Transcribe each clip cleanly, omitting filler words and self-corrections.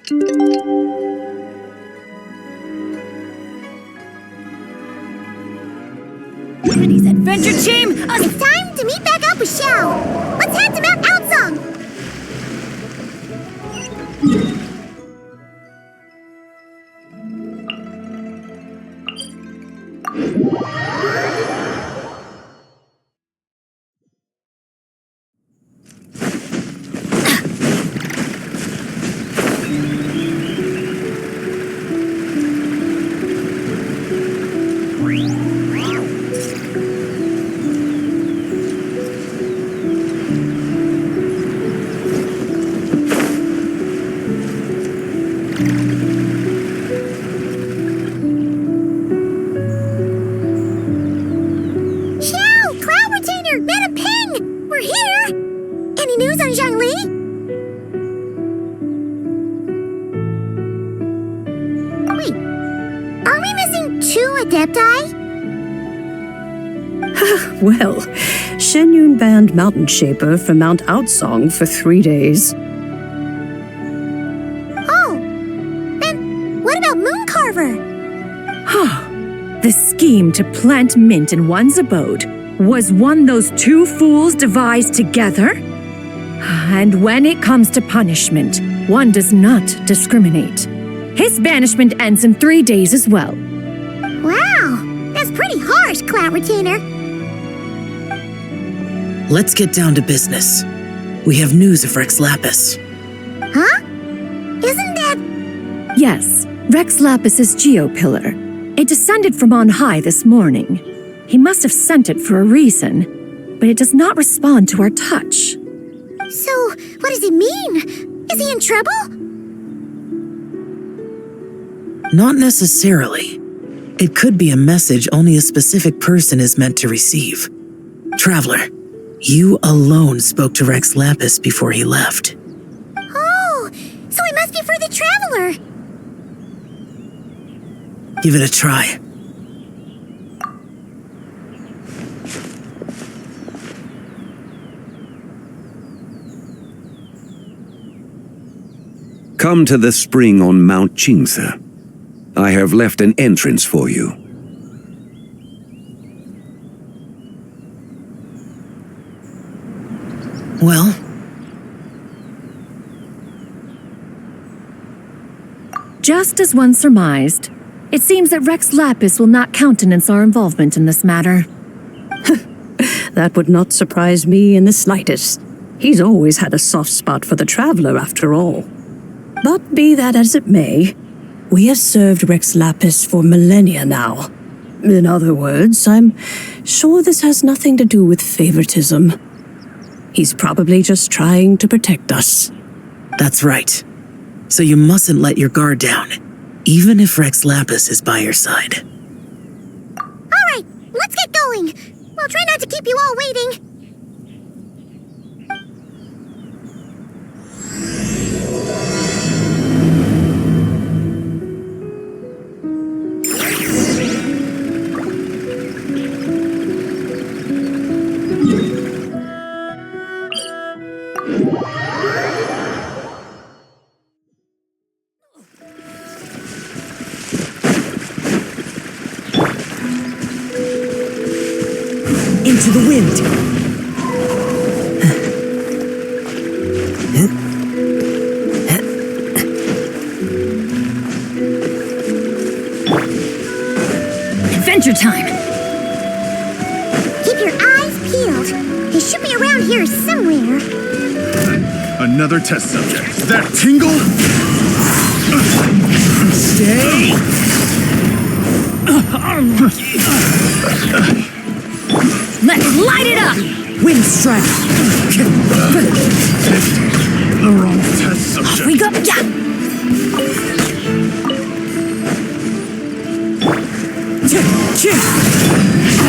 Today's adventure team! It's time to meet back up with Xiao! Let's head to Mount Outsong! Well, Shenyun banned Mountain Shaper from Mount Outsong for 3 days. Oh, then what about Mooncarver? The scheme to plant mint in one's abode was one those two fools devised together? And when it comes to punishment, one does not discriminate. His banishment ends in 3 days as well. Wow, that's pretty harsh, Cloud Retainer. Let's get down to business. We have news of Rex Lapis. Huh? Isn't that... Yes, Rex Lapis's Geopillar. It descended from on high this morning. He must have sent it for a reason, but it does not respond to our touch. So, what does it mean? Is he in trouble? Not necessarily. It could be a message only a specific person is meant to receive. Traveler, you alone spoke to Rex Lapis before he left. Oh, so it must be for the Traveler. Give it a try. Come to the spring on Mount Qingse. I have left an entrance for you. Well? Just as one surmised, it seems that Rex Lapis will not countenance our involvement in this matter. That would not surprise me in the slightest. He's always had a soft spot for the Traveler, after all. But be that as it may, we have served Rex Lapis for millennia now. In other words, I'm sure this has nothing to do with favoritism. He's probably just trying to protect us. That's right. So you mustn't let your guard down, even if Rex Lapis is by your side. All right, let's get going. We'll try not to keep you all waiting. Into the wind. Adventure time! Keep your eyes peeled. He should be around here somewhere. Another test subject. That tingle? Stay! Let's light it up! Wind strike! The wrong test subject. We go! Yeah!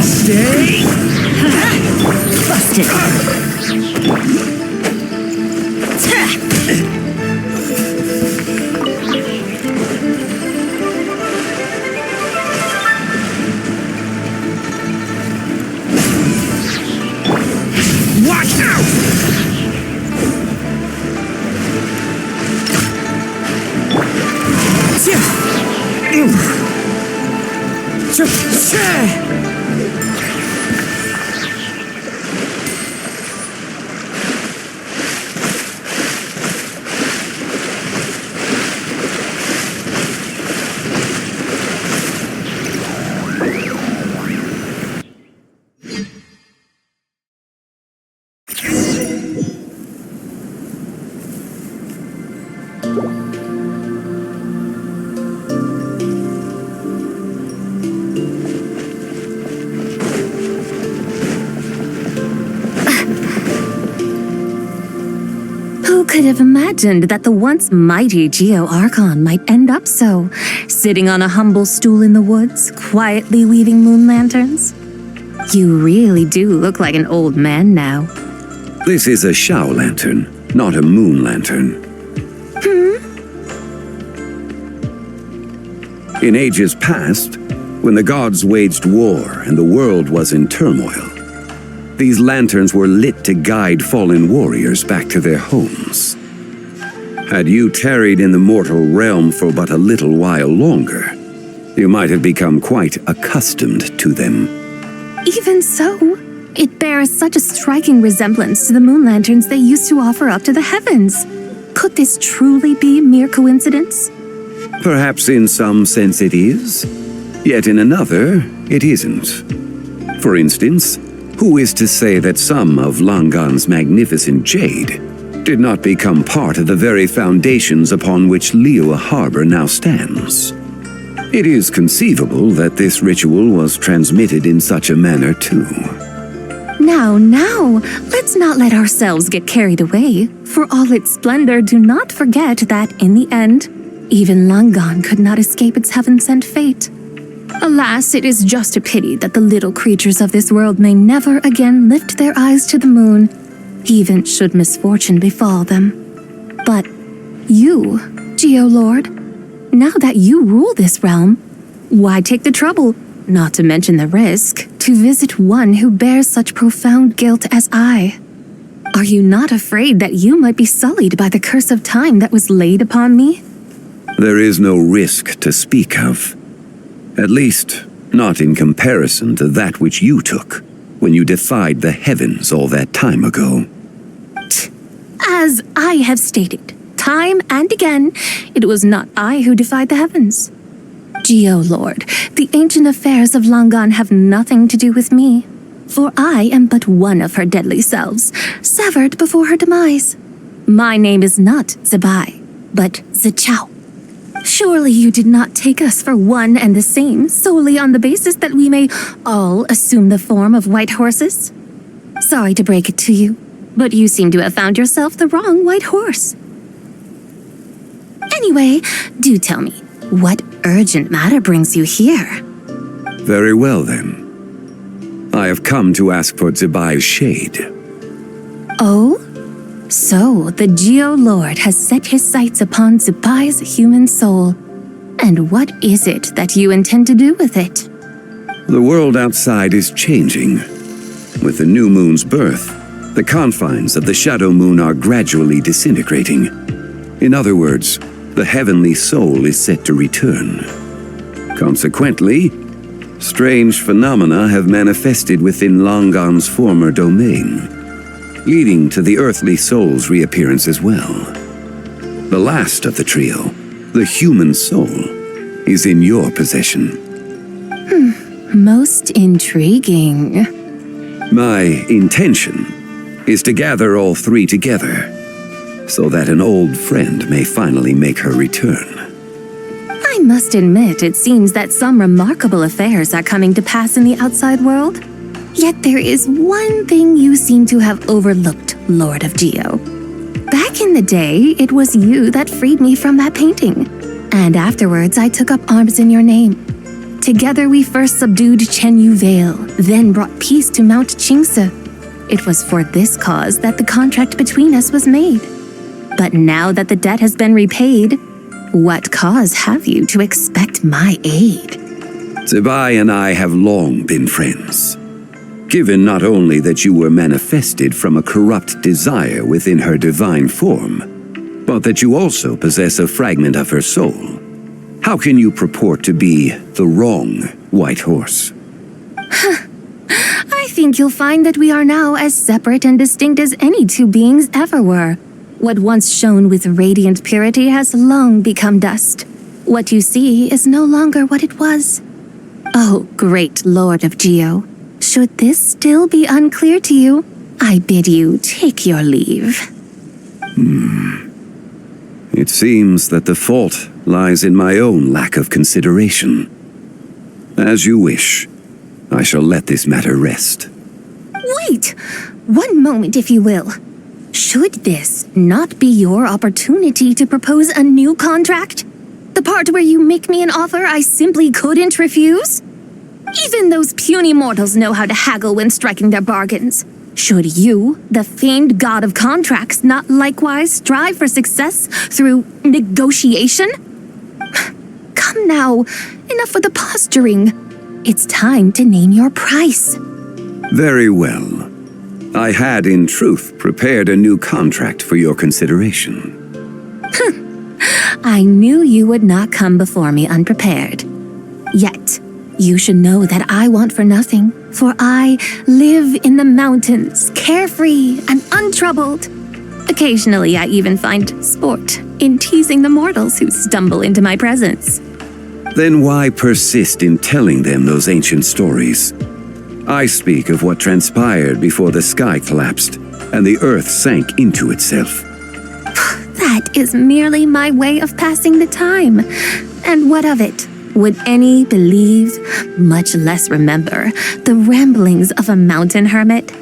Stay! Busted! Watch out! Who could have imagined that the once mighty Geo-Archon might end up so, sitting on a humble stool in the woods, quietly weaving moon lanterns? You really do look like an old man now. This is a Shao lantern, not a moon lantern. In ages past, when the gods waged war and the world was in turmoil, these lanterns were lit to guide fallen warriors back to their homes. Had you tarried in the mortal realm for but a little while longer, you might have become quite accustomed to them. Even so, it bears such a striking resemblance to the moon lanterns they used to offer up to the heavens. Could this truly be mere coincidence? Perhaps in some sense it is, yet in another, it isn't. For instance, who is to say that some of Langan's magnificent jade did not become part of the very foundations upon which Liyue Harbor now stands? It is conceivable that this ritual was transmitted in such a manner too. Now, let's not let ourselves get carried away. For all its splendor, do not forget that in the end, even Langan could not escape its heaven-sent fate. Alas, it is just a pity that the little creatures of this world may never again lift their eyes to the moon, even should misfortune befall them. But you, Geo-Lord, now that you rule this realm, why take the trouble, not to mention the risk, to visit one who bears such profound guilt as I? Are you not afraid that you might be sullied by the curse of time that was laid upon me? There is no risk to speak of. At least, not in comparison to that which you took when you defied the heavens all that time ago. As I have stated, time and again, it was not I who defied the heavens. Geo-Lord, the ancient affairs of Langan have nothing to do with me, for I am but one of her deadly selves, severed before her demise. My name is not Zebai, but Zichao. Surely you did not take us for one and the same solely on the basis that we may all assume the form of white horses? Sorry to break it to you, but you seem to have found yourself the wrong white horse. Anyway, do tell me, what urgent matter brings you here? Very well then. I have come to ask for Zebai's shade. Oh? So, the Geo-Lord has set his sights upon Zebai's human soul. And what is it that you intend to do with it? The world outside is changing. With the new moon's birth, the confines of the shadow moon are gradually disintegrating. In other words, the heavenly soul is set to return. Consequently, strange phenomena have manifested within Langan's former domain, leading to the earthly soul's reappearance as well. The last of the trio, the human soul, is in your possession. Most intriguing. My intention is to gather all three together, so that an old friend may finally make her return. I must admit, it seems that some remarkable affairs are coming to pass in the outside world. Yet there is one thing you seem to have overlooked, Lord of Geo. Back in the day, it was you that freed me from that painting. And afterwards, I took up arms in your name. Together we first subdued Chenyu Vale, then brought peace to Mount Qingse. It was for this cause that the contract between us was made. But now that the debt has been repaid, what cause have you to expect my aid? Zebai and I have long been friends. Given not only that you were manifested from a corrupt desire within her divine form, but that you also possess a fragment of her soul, How can you purport to be the wrong white horse? I think you'll find that we are now as separate and distinct as any two beings ever were. What once shone with radiant purity has long become dust. What you see is no longer what it was. Oh, great Lord of Geo, should this still be unclear to you, I bid you take your leave. It seems that the fault lies in my own lack of consideration. As you wish. I shall let this matter rest. Wait! One moment, if you will. Should this not be your opportunity to propose a new contract? The part where you make me an offer I simply couldn't refuse? Even those puny mortals know how to haggle when striking their bargains. Should you, the famed god of contracts, not likewise strive for success through negotiation? Come now, enough with the posturing. It's time to name your price. Very well. I had, in truth, prepared a new contract for your consideration. I knew you would not come before me unprepared. Yet, you should know that I want for nothing, for I live in the mountains, carefree and untroubled. Occasionally, I even find sport in teasing the mortals who stumble into my presence. Then why persist in telling them those ancient stories? I speak of what transpired before the sky collapsed and the earth sank into itself. That is merely my way of passing the time. And what of it? Would any believe, much less remember, the ramblings of a mountain hermit?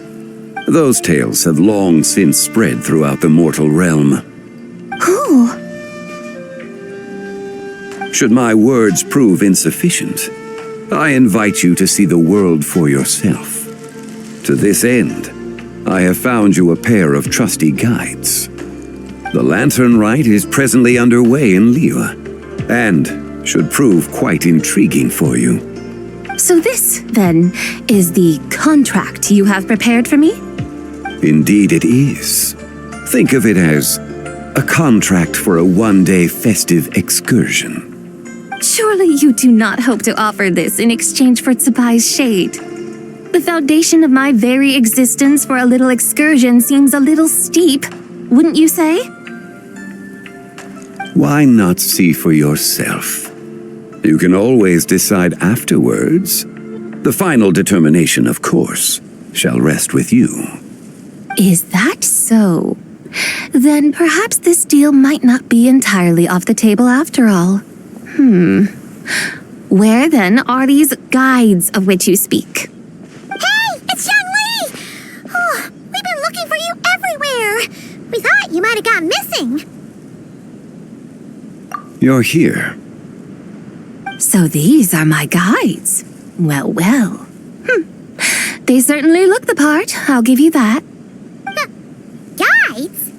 Those tales have long since spread throughout the mortal realm. Who? Should my words prove insufficient, I invite you to see the world for yourself. To this end, I have found you a pair of trusty guides. The Lanternlit is presently underway in Liyue, and should prove quite intriguing for you. So this, then, is the contract you have prepared for me? Indeed it is. Think of it as a contract for a one-day festive excursion. Surely you do not hope to offer this in exchange for Tsubai's shade. The foundation of my very existence for a little excursion seems a little steep, wouldn't you say? Why not see for yourself? You can always decide afterwards. The final determination, of course, shall rest with you. Is that so? Then perhaps this deal might not be entirely off the table after all. Where then are these guides of which you speak? Hey, it's Xiangli! Oh, we've been looking for you everywhere. We thought you might have gone missing. You're here. So these are my guides. Well, well. They certainly look the part, I'll give you that. Guides?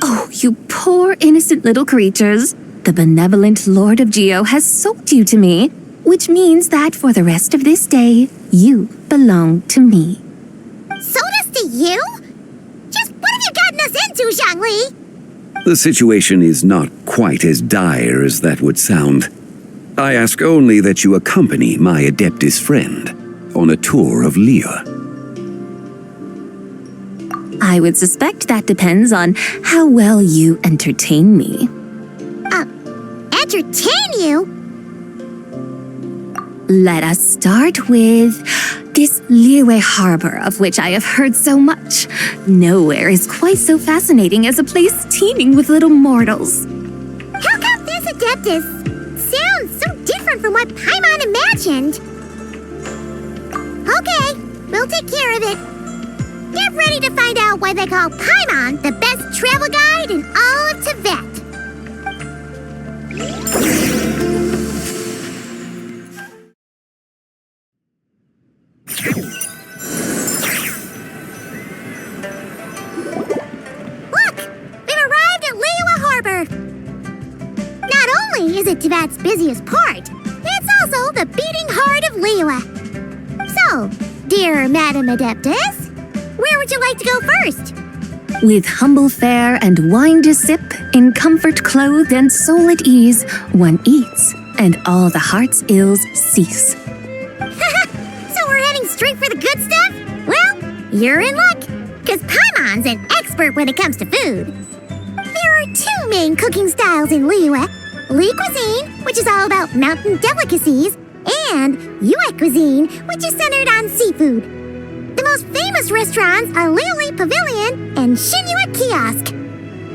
Oh, you poor innocent little creatures. The benevolent Lord of Geo has sold you to me, which means that for the rest of this day, you belong to me. Sold us to you? Just what have you gotten us into, Xiangli? The situation is not quite as dire as that would sound. I ask only that you accompany my Adeptus friend on a tour of Liyue. I would suspect that depends on how well you entertain me. Entertain you? Let us start with this Liyue harbor of which I have heard so much. Nowhere is quite so fascinating as a place teeming with little mortals. How come this Adeptus sounds so different from what Paimon imagined? Okay, we'll take care of it. Get ready to find out why they call Paimon the best travel guide in all of Tibet. Look! We've arrived at Liyue Harbor! Not only is it Tibet's busiest port, it's also the beating heart of Liyue. So, dear Madam Adeptus, where would you like to go first? With humble fare and wine to sip, in comfort clothed and soul at ease, one eats, and all the heart's ills cease. So we're heading straight for the good stuff? Well, you're in luck, because Paimon's an expert when it comes to food. There are two main cooking styles in Liyue: Li cuisine, which is all about mountain delicacies, and Yue cuisine, which is centered on seafood. The most famous restaurants are Liyue Pavilion and Shinyue Kiosk.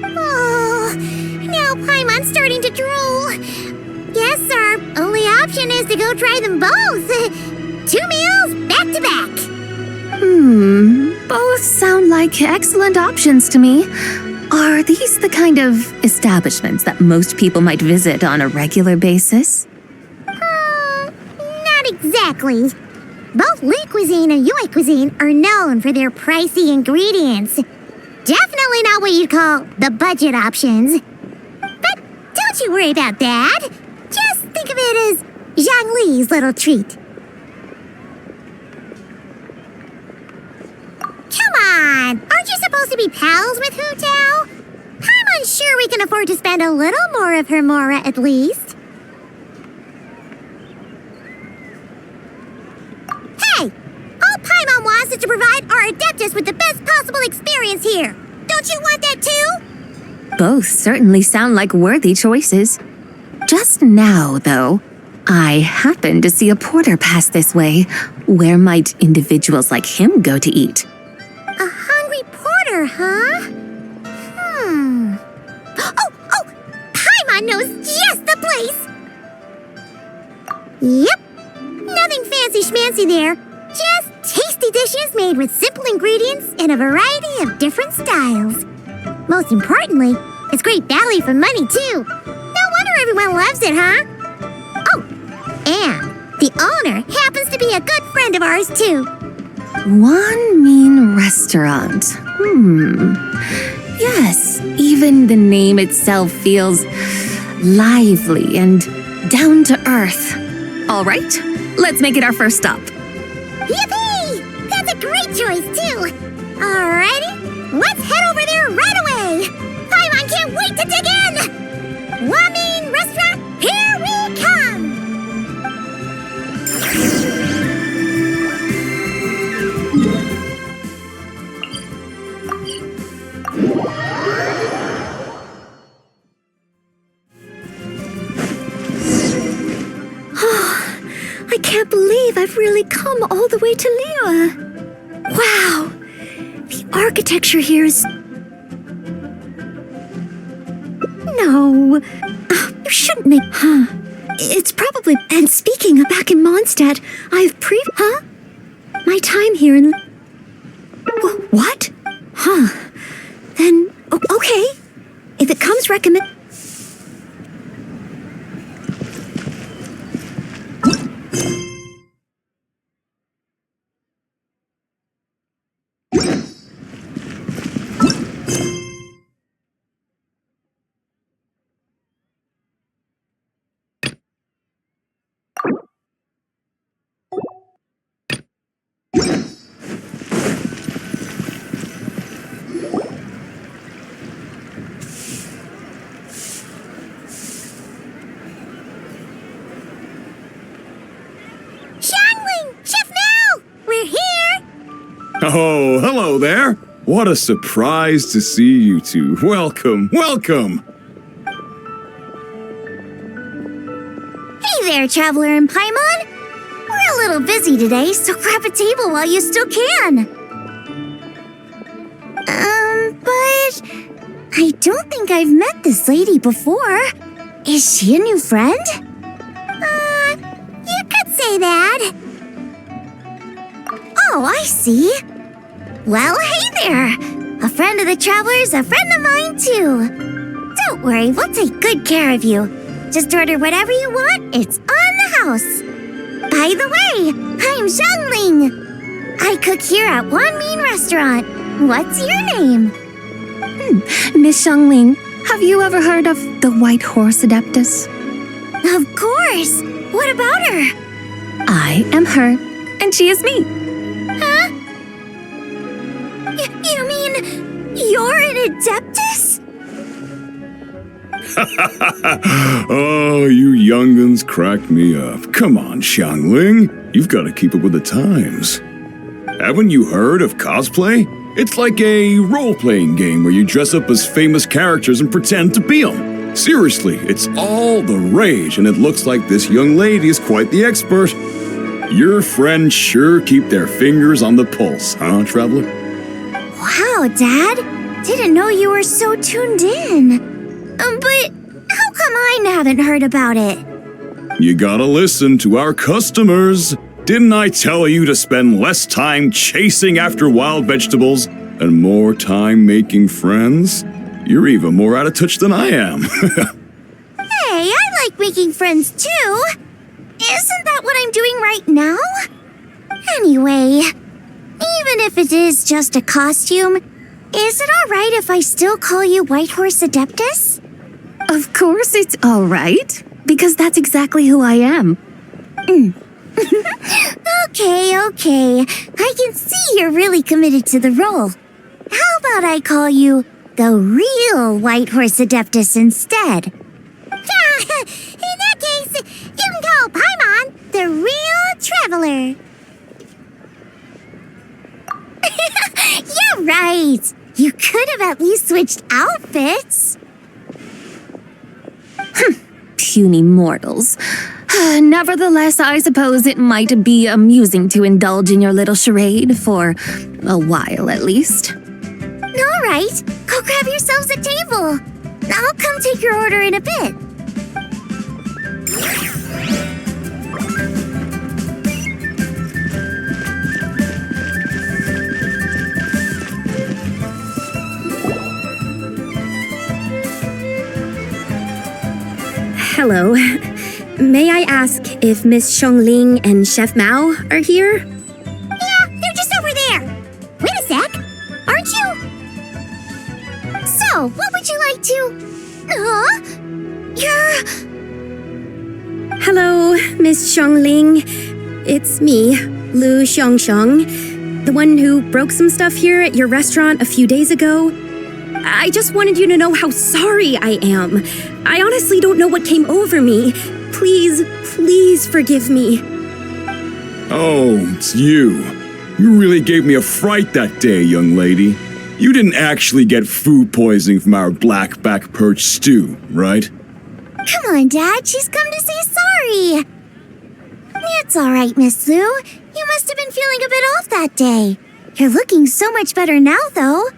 Oh, now Paimon's starting to drool. Guess our only option is to go try them both. 2 meals back to back. Both sound like excellent options to me. Are these the kind of establishments that most people might visit on a regular basis? Not exactly. Both Li cuisine and Yue cuisine are known for their pricey ingredients. Definitely not what you'd call the budget options. But don't you worry about that. Just think of it as Zhang Li's little treat. Come on! Aren't you supposed to be pals with Hu Tao? I'm unsure we can afford to spend a little more of her mora at least. Hey! All Paimon wants is to provide our Adeptus with the best possible experience here. Don't you want that too? Both certainly sound like worthy choices. Just now, though, I happened to see a porter pass this way. Where might individuals like him go to eat? A hungry porter, huh? Oh! Paimon knows just the place! Yep. Nothing fancy schmancy there. Just tasty dishes made with simple ingredients in a variety of different styles. Most importantly, it's great value for money, too. No wonder everyone loves it, huh? Oh, and the owner happens to be a good friend of ours, too. One mean restaurant. Yes, even the name itself feels lively and down to earth. All right, let's make it our first stop. Yippee! That's a great choice, too. Alrighty, let's head over there right away. Paimon can't wait to dig in. Wamin Restaurant, here we come. I can't believe I've really come all the way to Liyue. Wow! The architecture here is... No. You shouldn't make... It's probably... And speaking of back in Mondstadt, I've my time here in... What? Then, okay. If it comes recommend... Oh, hello there. What a surprise to see you two. Welcome, welcome. Hey there, Traveler and Paimon. We're a little busy today, so grab a table while you still can. But I don't think I've met this lady before. Is she a new friend? You could say that. Oh, I see. Well, hey there. A friend of the Traveler's a friend of mine, too. Don't worry, we'll take good care of you. Just order whatever you want, it's on the house. By the way, I'm Zhangling. I cook here at Wanmin Restaurant. What's your name? Miss Xiangling, have you ever heard of the White Horse Adeptus? Of course. What about her? I am her, and she is me. Huh? You mean You're an Adeptus? Oh, you young'uns crack me up. Come on, Xiangling. You've got to keep up with the times. Haven't you heard of cosplay? It's like a role-playing game where you dress up as famous characters and pretend to be them. Seriously, it's all the rage, and it looks like this young lady is quite the expert. Your friends sure keep their fingers on the pulse, huh, Traveler? Wow, Dad. Didn't know you were so tuned in. But how come I haven't heard about it? You gotta listen to our customers. Didn't I tell you to spend less time chasing after wild vegetables and more time making friends? You're even more out of touch than I am. Hey, I like making friends too. Isn't that what I'm doing right now? Anyway, even if it is just a costume, is it alright if I still call you Whitehorse Adeptus? Of course it's all right, because that's exactly who I am. Okay. I can see you're really committed to the role. How about I call you the real Whitehorse Adeptus instead? In that case, you can call Paimon the real Traveler. You're right. You could have at least switched outfits. Puny mortals. Nevertheless, I suppose it might be amusing to indulge in your little charade for a while at least. All right, go grab yourselves a table. I'll come take your order in a bit. Hello. May I ask if Miss Xiangling and Chef Mao are here? Yeah, they're just over there. Wait a sec. Aren't you? So, what would you like to... You're... Hello, Miss Xiangling. It's me, Lu Xiangxiang, the one who broke some stuff here at your restaurant a few days ago. I just wanted you to know how sorry I am. I honestly don't know what came over me. Please forgive me. Oh, it's you. You really gave me a fright that day, young lady. You didn't actually get food poisoning from our black-back perch stew, right? Come on, Dad. She's come to say sorry. It's all right, Miss Lu. You must have been feeling a bit off that day. You're looking so much better now, though.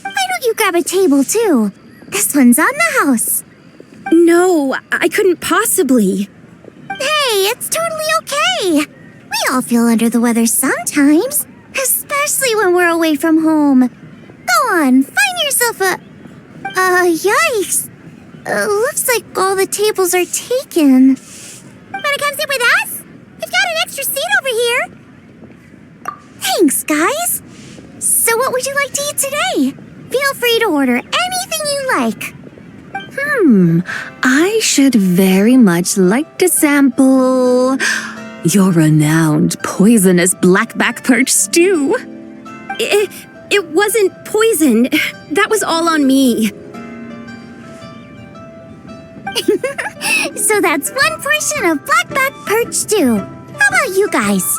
Why don't you grab a table, too? This one's on the house. No, I couldn't possibly. Hey, it's totally okay. We all feel under the weather sometimes, especially when we're away from home. Go on, find yourself a... yikes. Looks like all the tables are taken. Wanna come sit with us? We've got an extra seat over here. Thanks, guys. So what would you like to eat today? Feel free to order anything you like. I should very much like to sample your renowned poisonous blackback perch stew. It wasn't poisoned. That was all on me. So that's one portion of blackback perch stew. How about you guys?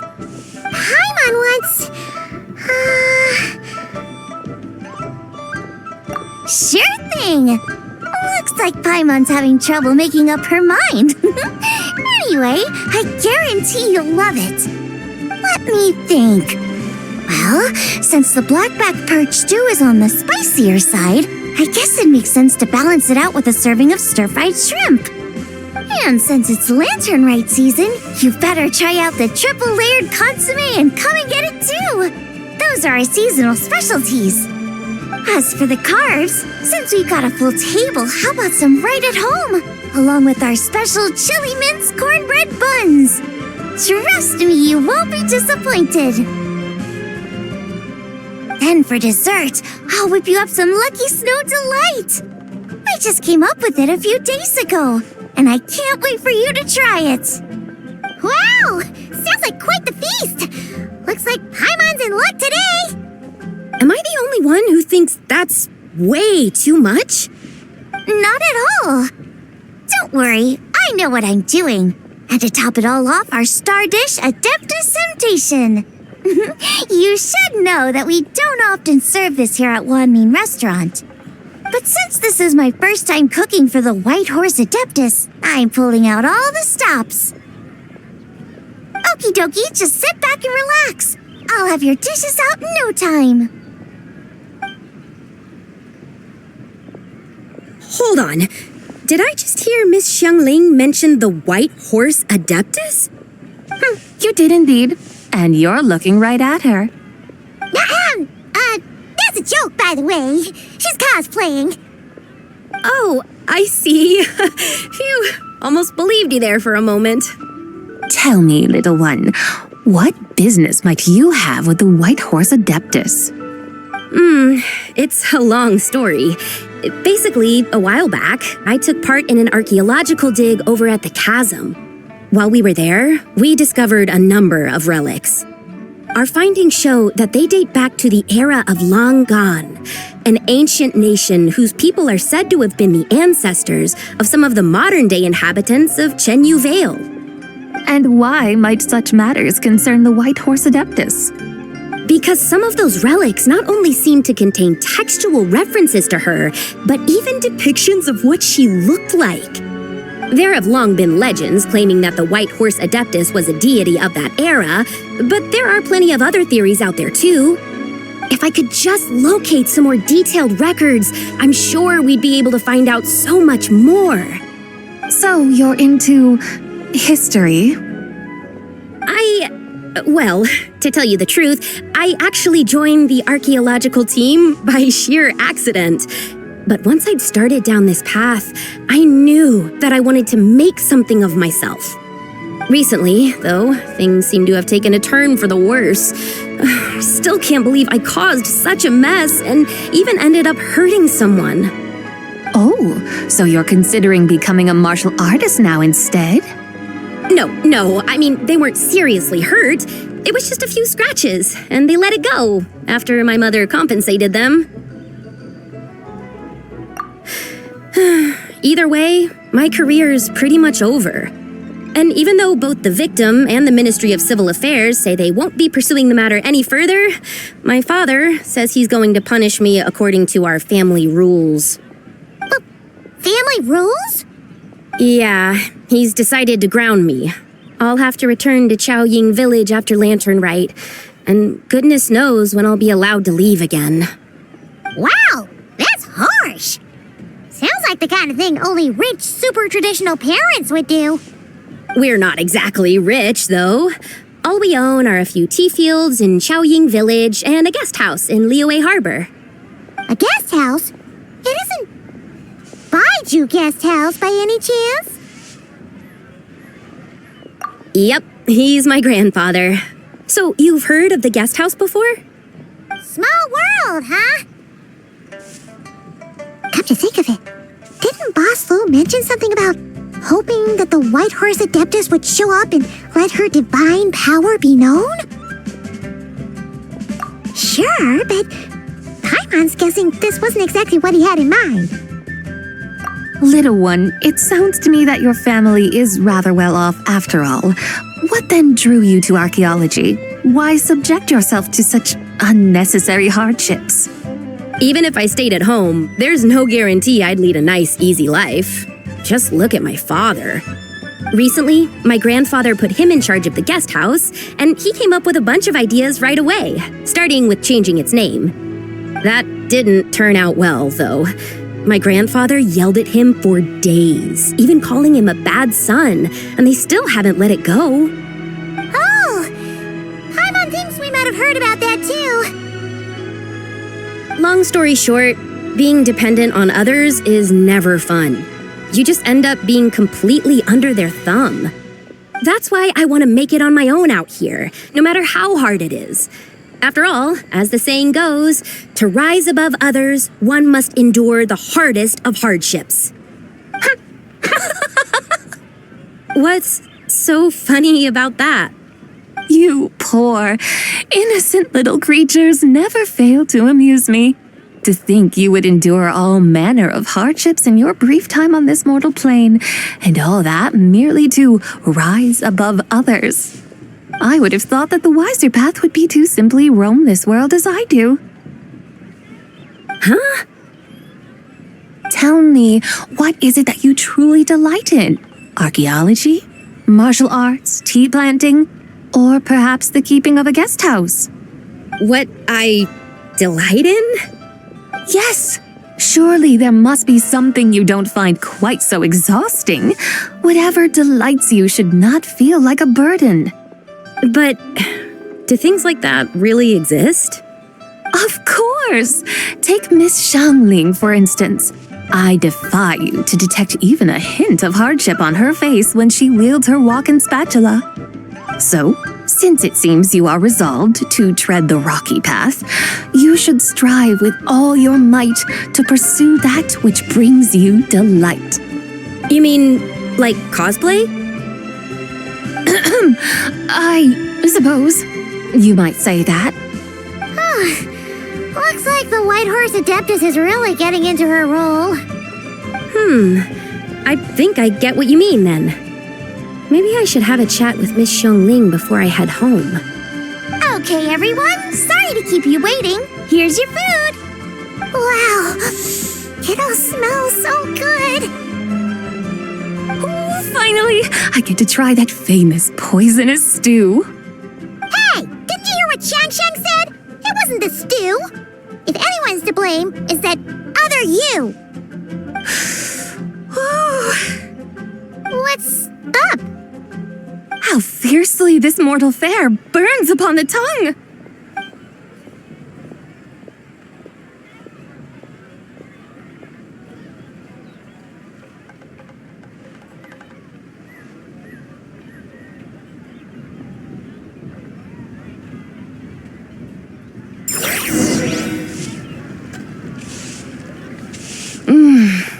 Paimon wants... Sure thing. Looks like Paimon's having trouble making up her mind. Anyway, I guarantee you'll love it. Let me think. Well, since the blackback perch stew is on the spicier side, I guess it makes sense to balance it out with a serving of stir-fried shrimp. And since it's Lanternlit season, you better try out the triple-layered consomme and come and get it too. Those are our seasonal specialties. As for the carbs, since we've got a full table, how about some right at home? Along with our special chili mince cornbread buns. Trust me, you won't be disappointed. Then for dessert, I'll whip you up some Lucky Snow Delight. I just came up with it a few days ago, and I can't wait for you to try it. Wow! Sounds like quite the feast! Looks like Paimon's in luck today! Am I the only one who thinks that's way too much? Not at all. Don't worry, I know what I'm doing. And to top it all off, our star dish, Adeptus Temptation. You should know that we don't often serve this here at Wanmin Restaurant. But since this is my first time cooking for the White Horse Adeptus, I'm pulling out all the stops. Okie dokie, just sit back and relax. I'll have your dishes out in no time. Hold on. Did I just hear Miss Xiangling mention the White Horse Adeptus? You did indeed. And you're looking right at her. That's a joke, by the way. She's cosplaying. Oh, I see. Phew, almost believed you there for a moment. Tell me, little one, what business might you have with the White Horse Adeptus? It's a long story. Basically, a while back, I took part in an archaeological dig over at the chasm. While we were there, we discovered a number of relics. Our findings show that they date back to the era of Long Gone, an ancient nation whose people are said to have been the ancestors of some of the modern-day inhabitants of Chenyu Vale. And why might such matters concern the White Horse Adeptus? Because some of those relics not only seem to contain textual references to her, but even depictions of what she looked like. There have long been legends claiming that the White Horse Adeptus was a deity of that era, but there are plenty of other theories out there too. If I could just locate some more detailed records, I'm sure we'd be able to find out so much more. So you're into history? Well, to tell you the truth, I actually joined the archaeological team by sheer accident. But once I'd started down this path, I knew that I wanted to make something of myself. Recently, though, things seem to have taken a turn for the worse. Still can't believe I caused such a mess and even ended up hurting someone. Oh, so you're considering becoming a martial artist now instead? No, I mean, they weren't seriously hurt. It was just a few scratches, and they let it go after my mother compensated them. Either way, my career's pretty much over. And even though both the victim and the Ministry of Civil Affairs say they won't be pursuing the matter any further, my father says he's going to punish me according to our family rules. Family rules? Yeah, he's decided to ground me. I'll have to return to Chaoying Village after Lanternlit, and goodness knows when I'll be allowed to leave again. Wow, that's harsh. Sounds like the kind of thing only rich, super traditional parents would do. We're not exactly rich, though. All we own are a few tea fields in Chaoying Village and a guest house in Liyue Harbor. A guest house? It isn't Baiju Guest House by any chance? Yep, he's my grandfather. So you've heard of the guest house before? Small world, huh? Come to think of it, didn't Boss Lu mention something about hoping that the White Horse Adeptus would show up and let her divine power be known? Sure, but Paimon's guessing this wasn't exactly what he had in mind. Little one, it sounds to me that your family is rather well off after all. What then drew you to archaeology? Why subject yourself to such unnecessary hardships? Even if I stayed at home, there's no guarantee I'd lead a nice, easy life. Just look at my father. Recently, my grandfather put him in charge of the guest house, and he came up with a bunch of ideas right away, starting with changing its name. That didn't turn out well, though. My grandfather yelled at him for days, even calling him a bad son, and they still haven't let it go. Oh, Paimon thinks we might have heard about that too. Long story short, being dependent on others is never fun. You just end up being completely under their thumb. That's why I want to make it on my own out here, no matter how hard it is. After all, as the saying goes, to rise above others, one must endure the hardest of hardships. What's so funny about that? You poor, innocent little creatures never fail to amuse me. To think you would endure all manner of hardships in your brief time on this mortal plane, and all that merely to rise above others. I would have thought that the wiser path would be to simply roam this world as I do. Huh? Tell me, what is it that you truly delight in? Archaeology? Martial arts? Tea planting? Or perhaps the keeping of a guest house? What I delight in? Yes! Surely there must be something you don't find quite so exhausting. Whatever delights you should not feel like a burden. But do things like that really exist? Of course! Take Miss Xiangling, for instance. I defy you to detect even a hint of hardship on her face when she wields her walking spatula. So, since it seems you are resolved to tread the rocky path, you should strive with all your might to pursue that which brings you delight. You mean, like cosplay? I suppose you might say that. Looks like the White Horse Adeptus is really getting into her role. I think I get what you mean then. Maybe I should have a chat with Miss Xiangling before I head home. Okay, everyone. Sorry to keep you waiting. Here's your food. Wow. It all smells so good. Oh, finally, I get to try that famous poisonous stew. Hey, didn't you hear what Shang said? It wasn't the stew. If anyone's to blame, it's that other you. What's up? How fiercely this mortal fare burns upon the tongue!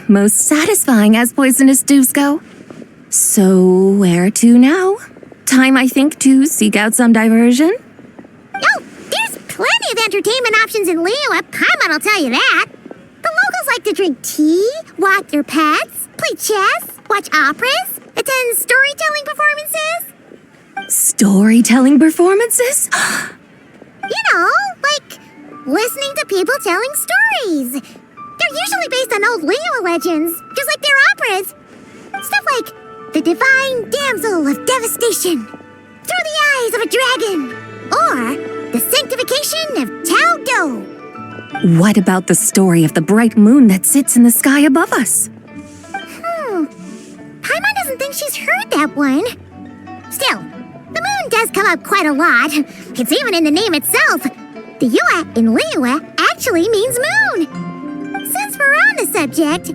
Most satisfying as poisonous stews go. So, where to now? Time, I think, to seek out some diversion? Oh, there's plenty of entertainment options in Liyue. Paimon will tell you that. The locals like to drink tea, walk their pets, play chess, watch operas, attend storytelling performances. Storytelling performances? You know, like listening to people telling stories. They're usually based on old Liyue legends, just like their operas. Stuff like The Divine Damsel of Devastation, Through the Eyes of a Dragon, or The Sanctification of Tao Do. What about the story of the bright moon that sits in the sky above us? Paimon doesn't think she's heard that one. Still, the moon does come up quite a lot. It's even in the name itself. The Yue in Liyue actually means moon. Since we're on the subject,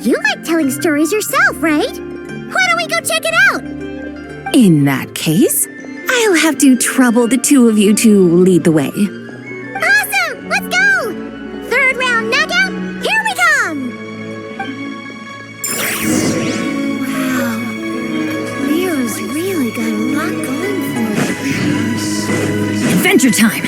you like telling stories yourself, right? Why don't we go check it out? In that case, I'll have to trouble the two of you to lead the way. Awesome! Let's go! Third round knockout, here we come! Wow. Liyue's really got a lot going for it. Adventure time!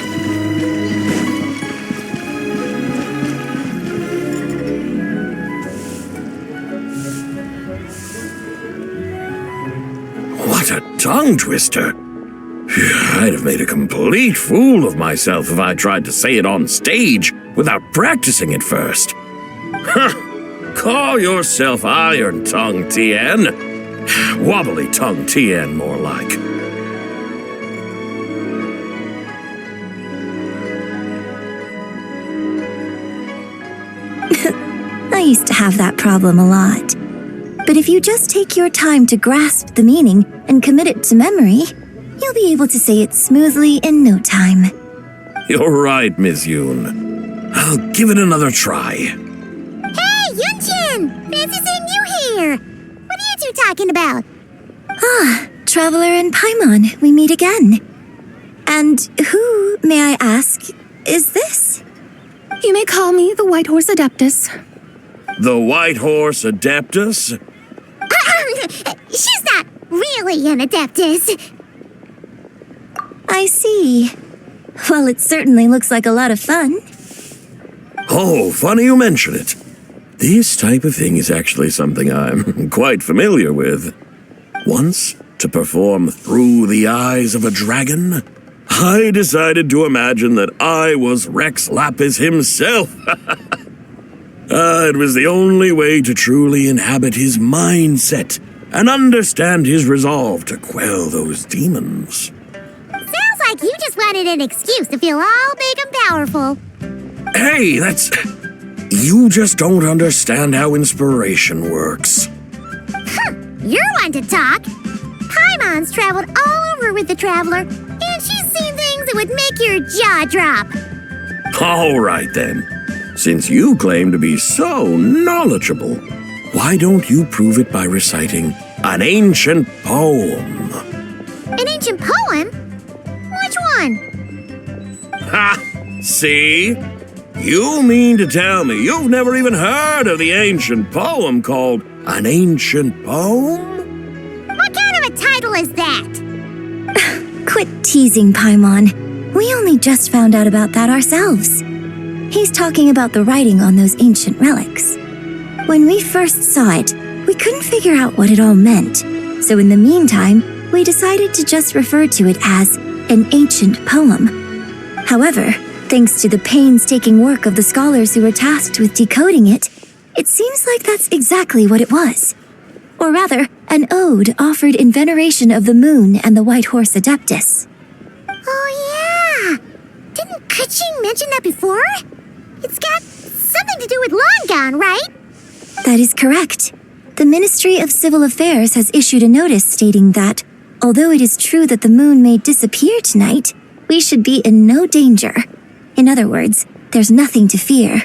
What a tongue twister. I'd have made a complete fool of myself if I tried to say it on stage without practicing it first. Call yourself Iron Tongue Tien. Wobbly Tongue Tien, more like. I used to have that problem a lot. But if you just take your time to grasp the meaning and commit it to memory, you'll be able to say it smoothly in no time. You're right, Miss Yoon. I'll give it another try. Hey, Yunchin! Fancy seeing you here! What are you two talking about? Traveler and Paimon, we meet again. And who, may I ask, is this? You may call me the White Horse Adeptus. The White Horse Adeptus? She's not really an Adeptus. I see. Well, it certainly looks like a lot of fun. Oh, funny you mention it. This type of thing is actually something I'm quite familiar with. Once, to perform Through the Eyes of a Dragon, I decided to imagine that I was Rex Lapis himself. It was the only way to truly inhabit his mindset and understand his resolve to quell those demons. Sounds like you just wanted an excuse to feel all big and powerful. Hey, that's... You just don't understand how inspiration works. You're one to talk. Paimon's traveled all over with the Traveler, and she's seen things that would make your jaw drop. All right, then. Since you claim to be so knowledgeable, why don't you prove it by reciting an ancient poem? An ancient poem? Which one? Ha! See? You mean to tell me you've never even heard of the ancient poem called An Ancient Poem? What kind of a title is that? Quit teasing, Paimon. We only just found out about that ourselves. He's talking about the writing on those ancient relics. When we first saw it, we couldn't figure out what it all meant. So in the meantime, we decided to just refer to it as an ancient poem. However, thanks to the painstaking work of the scholars who were tasked with decoding it, it seems like that's exactly what it was. Or rather, an ode offered in veneration of the moon and the white horse Adeptus. Oh, yeah! Didn't Kuching mention that before? It's got something to do with Longon, right? That is correct. The Ministry of Civil Affairs has issued a notice stating that, although it is true that the moon may disappear tonight, we should be in no danger. In other words, there's nothing to fear.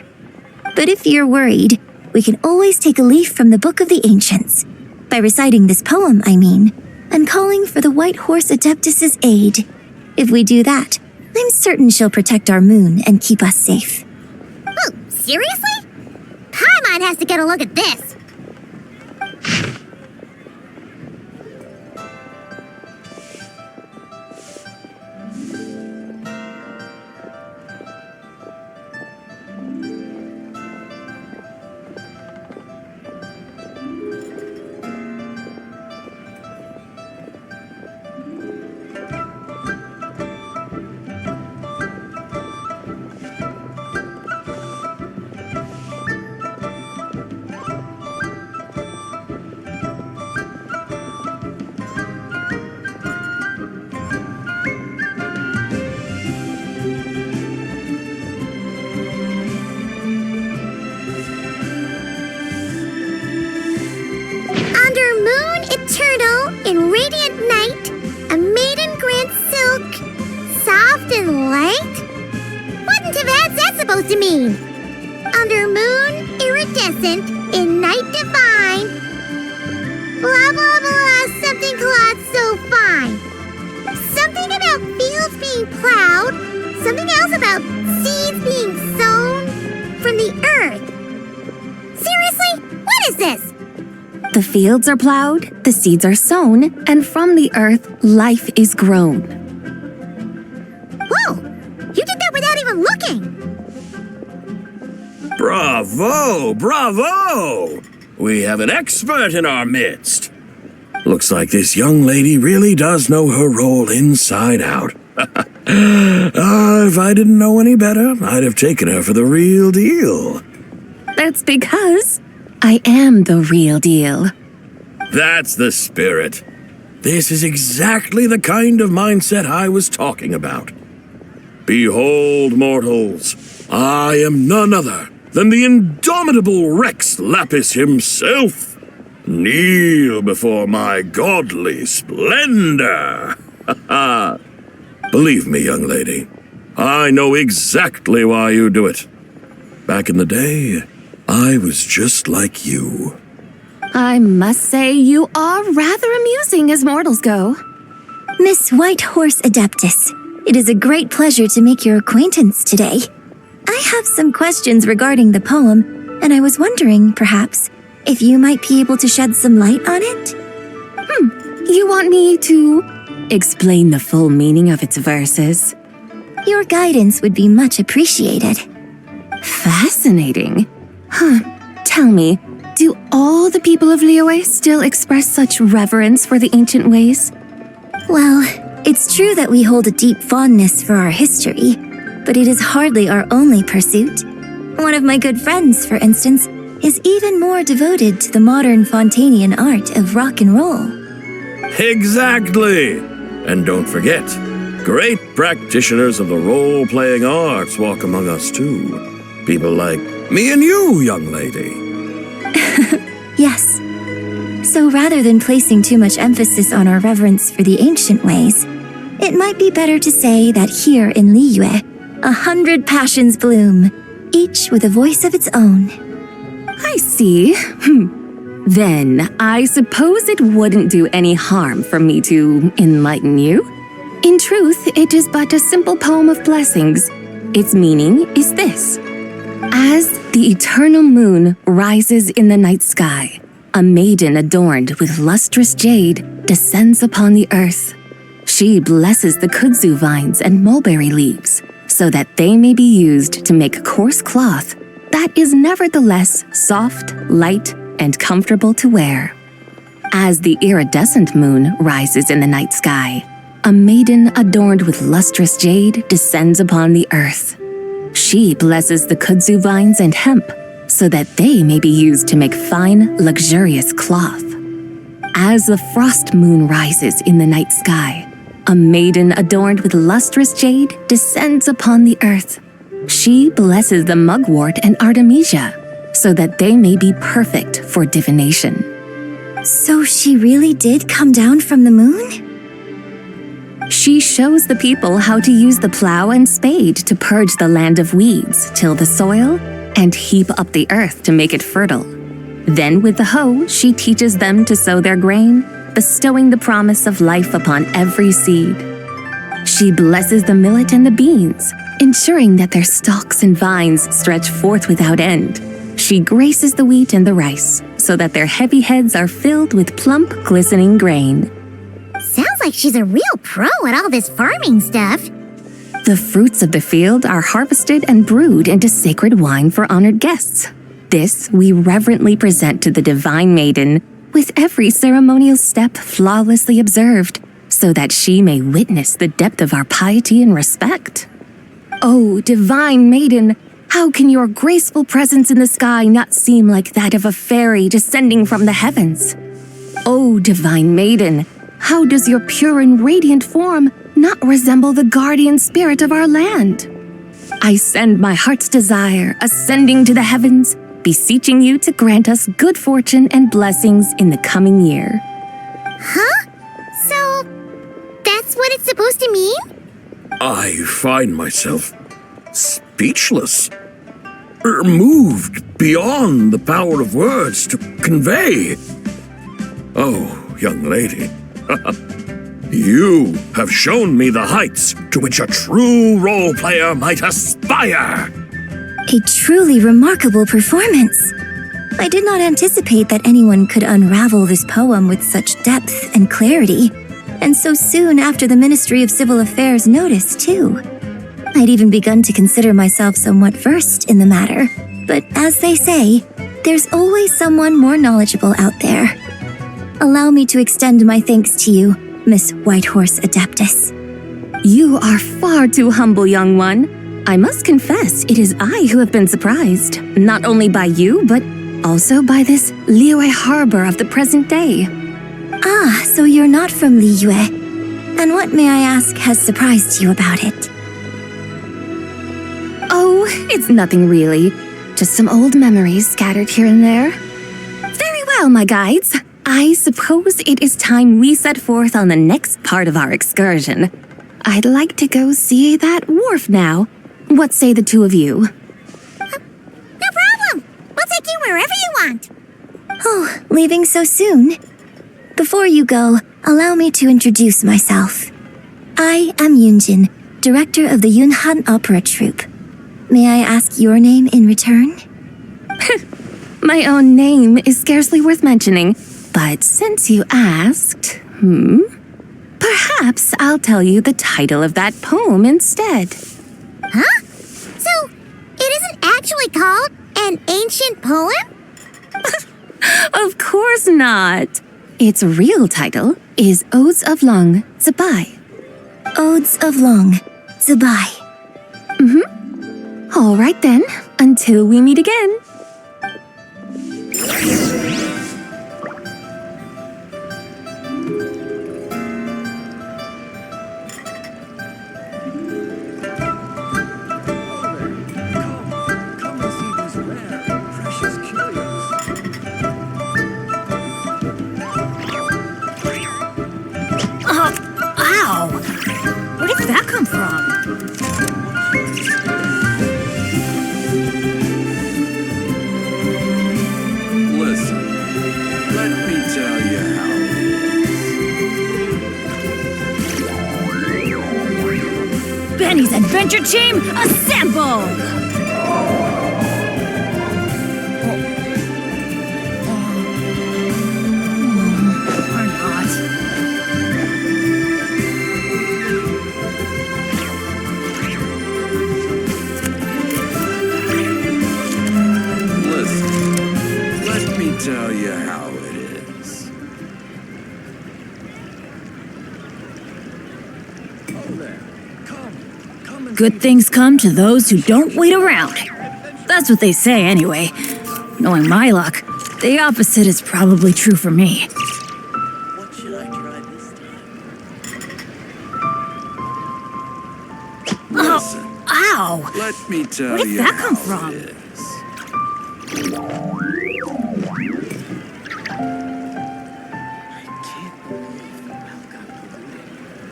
But if you're worried, we can always take a leaf from the Book of the Ancients. By reciting this poem, I mean, and calling for the White Horse Adeptus' aid. If we do that, I'm certain she'll protect our moon and keep us safe. Oh, seriously? Paimon has to get a look at this. In radiant night, a maiden grants silk, soft and light? What in Tibet's that supposed to mean? Under moon, iridescent, in night divine. Blah, blah, blah, something cloth so fine. Something about fields being plowed, something else about seeds being sown from the earth. Seriously? What is this? The fields are plowed, the seeds are sown, and from the earth, life is grown. Whoa! You did that without even looking! Bravo! Bravo! We have an expert in our midst. Looks like this young lady really does know her role inside out. If I didn't know any better, I'd have taken her for the real deal. That's because I am the real deal. That's the spirit. This is exactly the kind of mindset I was talking about. Behold, mortals, I am none other than the indomitable Rex Lapis himself. Kneel before my godly splendor. Believe me, young lady, I know exactly why you do it. Back in the day, I was just like you. I must say you are rather amusing as mortals go. Miss White Horse Adeptus, it is a great pleasure to make your acquaintance today. I have some questions regarding the poem, and I was wondering, perhaps, if you might be able to shed some light on it? You want me to explain the full meaning of its verses? Your guidance would be much appreciated. Fascinating. Tell me, do all the people of Liyue still express such reverence for the ancient ways? Well, it's true that we hold a deep fondness for our history, but it is hardly our only pursuit. One of my good friends, for instance, is even more devoted to the modern Fontanian art of rock and roll. Exactly! And don't forget, great practitioners of the role-playing arts walk among us too. People like me and you, young lady. Yes. So rather than placing too much emphasis on our reverence for the ancient ways, it might be better to say that here in Liyue, 100 passions bloom, each with a voice of its own. I see. Then, I suppose it wouldn't do any harm for me to enlighten you. In truth, it is but a simple poem of blessings. Its meaning is this. As the eternal moon rises in the night sky, a maiden adorned with lustrous jade descends upon the earth. She blesses the kudzu vines and mulberry leaves, so that they may be used to make coarse cloth that is nevertheless soft, light, and comfortable to wear. As the iridescent moon rises in the night sky, a maiden adorned with lustrous jade descends upon the earth. She blesses the kudzu vines and hemp, so that they may be used to make fine, luxurious cloth. As the frost moon rises in the night sky, a maiden adorned with lustrous jade descends upon the earth. She blesses the mugwort and artemisia, so that they may be perfect for divination. So she really did come down from the moon? She shows the people how to use the plow and spade to purge the land of weeds, till the soil, and heap up the earth to make it fertile. Then with the hoe, she teaches them to sow their grain, bestowing the promise of life upon every seed. She blesses the millet and the beans, ensuring that their stalks and vines stretch forth without end. She graces the wheat and the rice, so that their heavy heads are filled with plump, glistening grain. Sounds like she's a real pro at all this farming stuff. The fruits of the field are harvested and brewed into sacred wine for honored guests. This we reverently present to the divine maiden, with every ceremonial step flawlessly observed, so that she may witness the depth of our piety and respect. Oh, divine maiden, how can your graceful presence in the sky not seem like that of a fairy descending from the heavens? Oh, divine maiden, how does your pure and radiant form not resemble the guardian spirit of our land? I send my heart's desire, ascending to the heavens, beseeching you to grant us good fortune and blessings in the coming year. Huh? So, that's what it's supposed to mean? I find myself speechless, moved beyond the power of words to convey. Oh, young lady, you have shown me the heights to which a true role player might aspire. A truly remarkable performance. I did not anticipate that anyone could unravel this poem with such depth and clarity, and so soon after the Ministry of Civil Affairs noticed, too. I'd even begun to consider myself somewhat versed in the matter, but as they say, there's always someone more knowledgeable out there. Allow me to extend my thanks to you, Miss Whitehorse Adeptus. You are far too humble, young one. I must confess, it is I who have been surprised, not only by you, but also by this Liyue harbor of the present day. Ah, so you're not from Liyue. And what, may I ask, has surprised you about it? Oh, it's nothing really. Just some old memories scattered here and there. Very well, my guides. I suppose it is time we set forth on the next part of our excursion. I'd like to go see that wharf now. What say the two of you? No problem. We'll take you wherever you want. Oh, leaving so soon? Before you go, allow me to introduce myself. I am Yunjin, director of the Yunhan Opera Troupe. May I ask your name in return? My own name is scarcely worth mentioning, but since you asked, Perhaps I'll tell you the title of that poem instead. Huh? So, it isn't actually called an ancient poem? Of course not. Its real title is Odes of Long Zabai. Odes of Long Zabai. All right then, until we meet again. Ow! Where did that come from? Listen, let me tell you how it is. Benny's Adventure Team, assemble! Or not. Listen, let me tell you how it is. Oh there, come and Good things come to those who don't wait around. That's what they say anyway. Knowing my luck, the opposite is probably true for me. What should I try this time? Listen, Ow! let me tell Where did you that come how from? it is.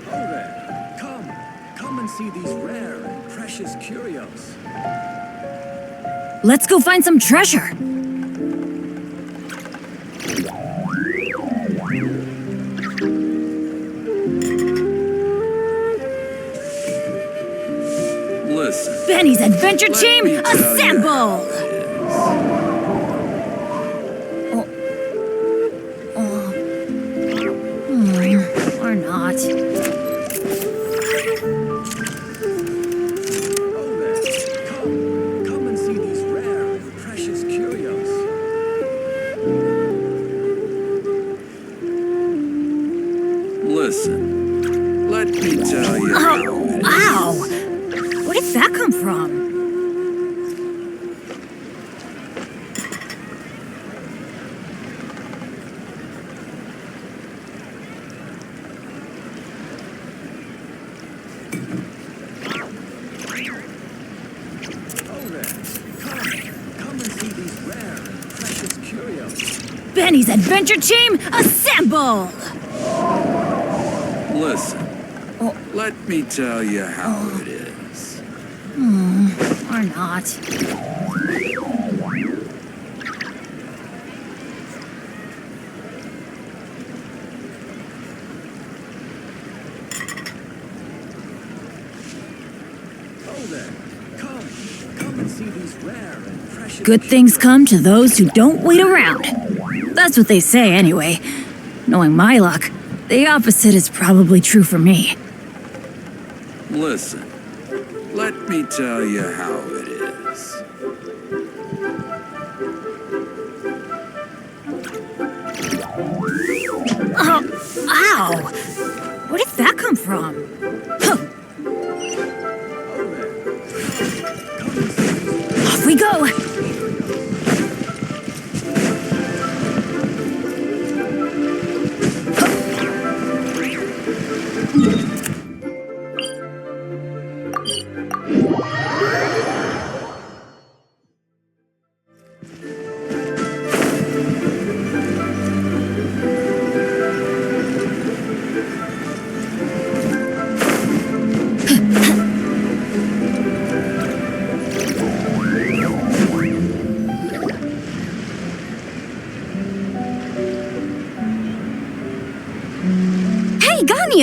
Oh there, come and see these rare and precious curios. Let's go find some treasure. Listen, Benny's Adventure let Team, me tell you assemble! how it is. Or not. Oh there, come and see these rare and precious curios. Listen, let me tell you how it is. Ow! Where did that come from? Oh there, come and see these rare and precious curios. Benny's Adventure Team, assemble! Listen, let me tell you how it is. Or not. Oh there, come and see these rare and precious Good things come to those who don't wait around. That's what they say anyway. Knowing my luck, the opposite is probably true for me. Listen, let me tell you how it is. Ow! Where did that come from? Off we go!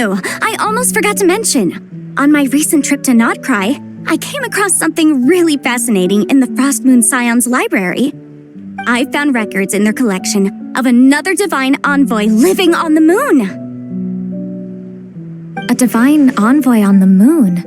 I almost forgot to mention. On my recent trip to Notcry, I came across something really fascinating in the Frost Moon Scion's library. I found records in their collection of another divine envoy living on the moon. a divine envoy on the moon.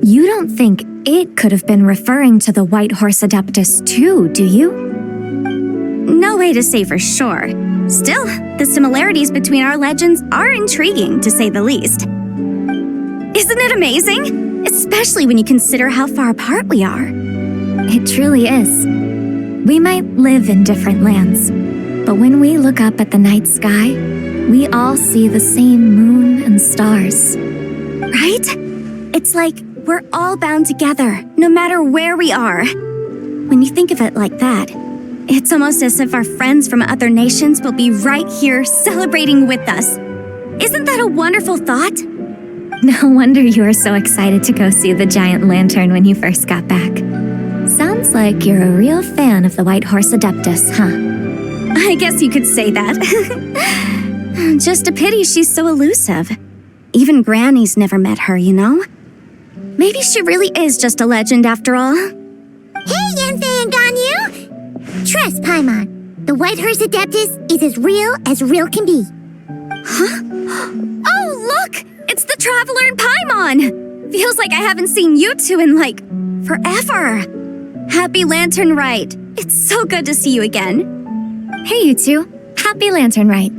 You don't think it could have been referring to the White Horse Adeptus too, do you? No way to say for sure. Still, the similarities between our legends are intriguing, to say the least. Isn't it amazing? Especially when you consider how far apart we are. It truly is. We might live in different lands, but when we look up at the night sky, we all see the same moon and stars. Right? It's like we're all bound together, no matter where we are. When you think of it like that, it's almost as if our friends from other nations will be right here celebrating with us. Isn't that a wonderful thought? No wonder you were so excited to go see the giant lantern when you first got back. Sounds like you're a real fan of the White Horse Adeptus, huh? I guess you could say that. Just a pity she's so elusive. Even Granny's never met her, you know? Maybe she really is just a legend after all. Hey, Yanfei and Ganyu! Trust, Paimon. The White Horse Adeptus is as real can be. Huh? Oh, look! It's the Traveler and Paimon! Feels like I haven't seen you two in, like, forever. Happy Lantern Rite. It's so good to see you again. Hey, you two. Happy Lantern Rite.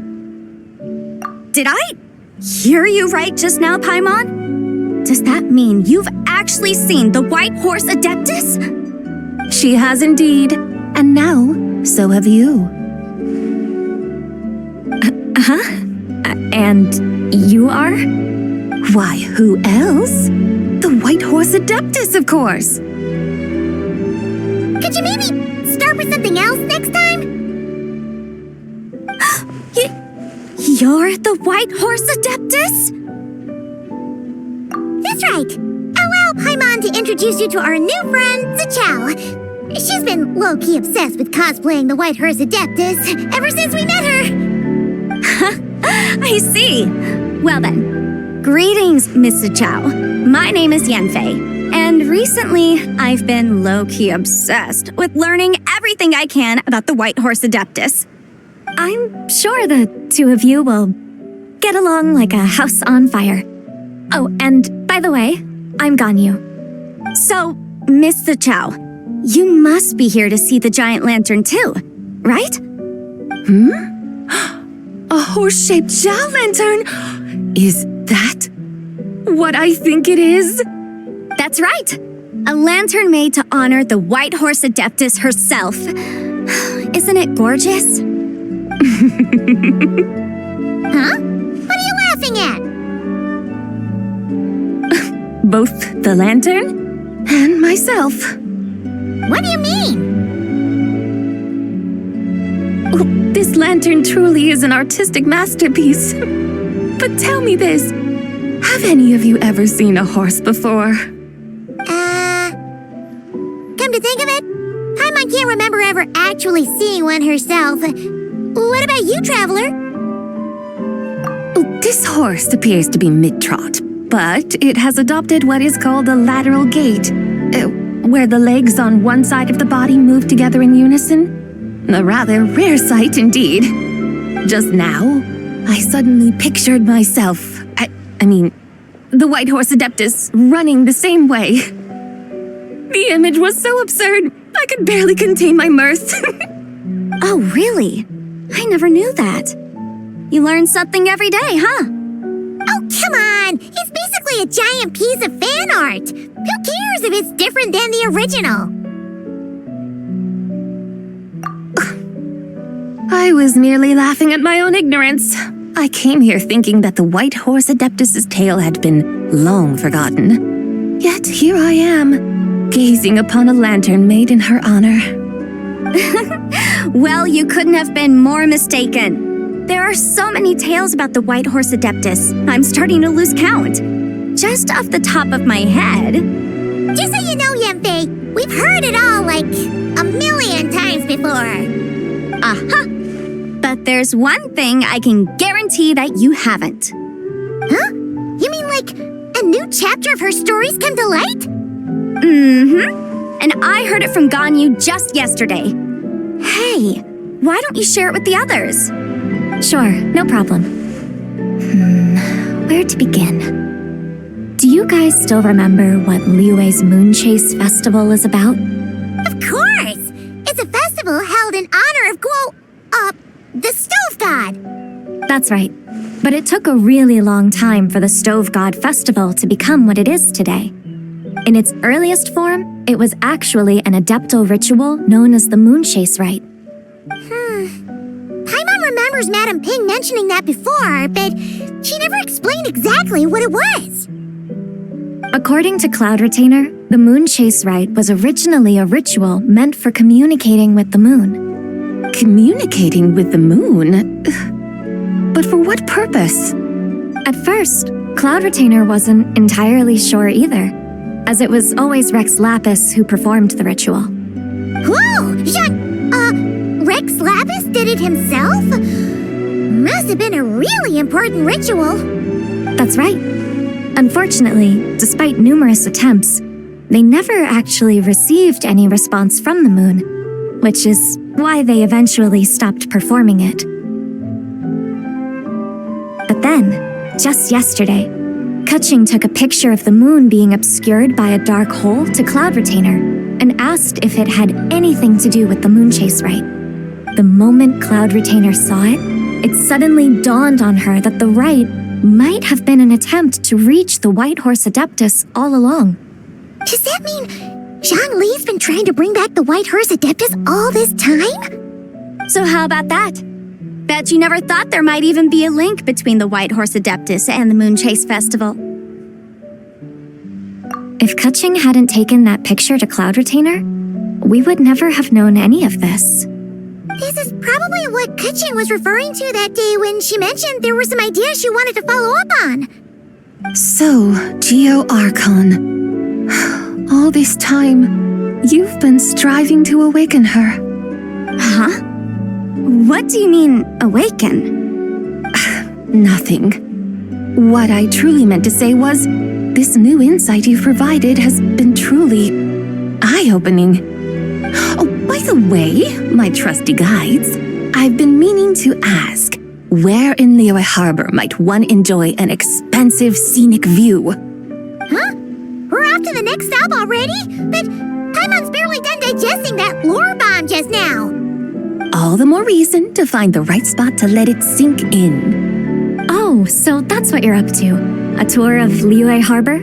Did I hear you right just now, Paimon? Does that mean you've actually seen the White Horse Adeptus? She has indeed. And now, so have you. And you are? Why, who else? The White Horse Adeptus, of course. Could you maybe start with something else next time? You're the White Horse Adeptus? That's right. Allow Paimon to introduce you to our new friend, Zichao. She's been low-key obsessed with cosplaying the White Horse Adeptus ever since we met her. I see. Well then, greetings, Miss Zichao. My name is Yanfei, and recently I've been low-key obsessed with learning everything I can about the White Horse Adeptus. I'm sure the two of you will get along like a house on fire. Oh, and by the way, I'm Ganyu. So, Miss Zichao, you must be here to see the giant lantern too, right? A horse-shaped Zhao lantern? Is that what I think it is? That's right. A lantern made to honor the White Horse Adeptus herself. Isn't it gorgeous? Huh? What are you laughing at? Both the lantern and myself. What do you mean? Oh, this lantern truly is an artistic masterpiece. But tell me this, have any of you ever seen a horse before? Come to think of it, Paimon can't remember ever actually seeing one herself. What about you, Traveler? Oh, this horse appears to be mid-trot, but it has adopted what is called a lateral gait, where the legs on one side of the body move together in unison. A rather rare sight indeed. Just now, I suddenly pictured myself, I mean, the White Horse Adeptus running the same way. The image was so absurd, I could barely contain my mirth. Oh, really? I never knew that. You learn something every day, huh? Oh, come on! It's basically a giant piece of fan art! Who cares if it's different than the original? I was merely laughing at my own ignorance. I came here thinking that the White Horse Adeptus's tale had been long forgotten. Yet here I am, gazing upon a lantern made in her honor. Well, you couldn't have been more mistaken. There are so many tales about the White Horse Adeptus, I'm starting to lose count. Just off the top of my head. Just so you know, Yanfei, we've heard it all like a million times before. Aha! But there's one thing I can guarantee that you haven't. Huh? You mean like a new chapter of her stories come to light? Mm-hmm. And I heard it from Ganyu just yesterday. Hey, why don't you share it with the others? Sure, no problem. Where to begin? Do you guys still remember what Liyue's Moon Chase Festival is about? Of course! It's a festival held in honor of the Stove God. That's right. But it took a really long time for the Stove God Festival to become what it is today. In its earliest form, it was actually an adeptal ritual known as the Moon Chase Rite. Paimon remembers Madame Ping mentioning that before, but she never explained exactly what it was. According to Cloud Retainer, the Moon Chase Rite was originally a ritual meant for communicating with the moon. Communicating with the moon? But for what purpose? At first, Cloud Retainer wasn't entirely sure either, as it was always Rex Lapis who performed the ritual. Whoa! Rex Lapis did it himself? Must have been a really important ritual. That's right. Unfortunately, despite numerous attempts, they never actually received any response from the moon, which is why they eventually stopped performing it. But then, just yesterday, Kutching took a picture of the moon being obscured by a dark hole to Cloud Retainer and asked if it had anything to do with the Moon Chase Rite. The moment Cloud Retainer saw it, it suddenly dawned on her that the rite might have been an attempt to reach the White Horse Adeptus all along. Does that mean Zhongli's been trying to bring back the White Horse Adeptus all this time? So how about that? Bet you never thought there might even be a link between the White Horse Adeptus and the Moon Chase Festival. If Kutching hadn't taken that picture to Cloud Retainer, we would never have known any of this. This is probably what Kutching was referring to that day when she mentioned there were some ideas she wanted to follow up on. So, Geo Archon. All this time, you've been striving to awaken her. Huh? What do you mean, awaken? Nothing. What I truly meant to say was, this new insight you've provided has been truly eye-opening. Oh, by the way, my trusty guides, I've been meaning to ask, where in Liyue Harbor might one enjoy an expansive scenic view? Huh? We're off to the next stop already? But Paimon's barely done digesting that lore bomb just now. All the more reason to find the right spot to let it sink in. Oh, so that's what you're up to. A tour of Liyue Harbor?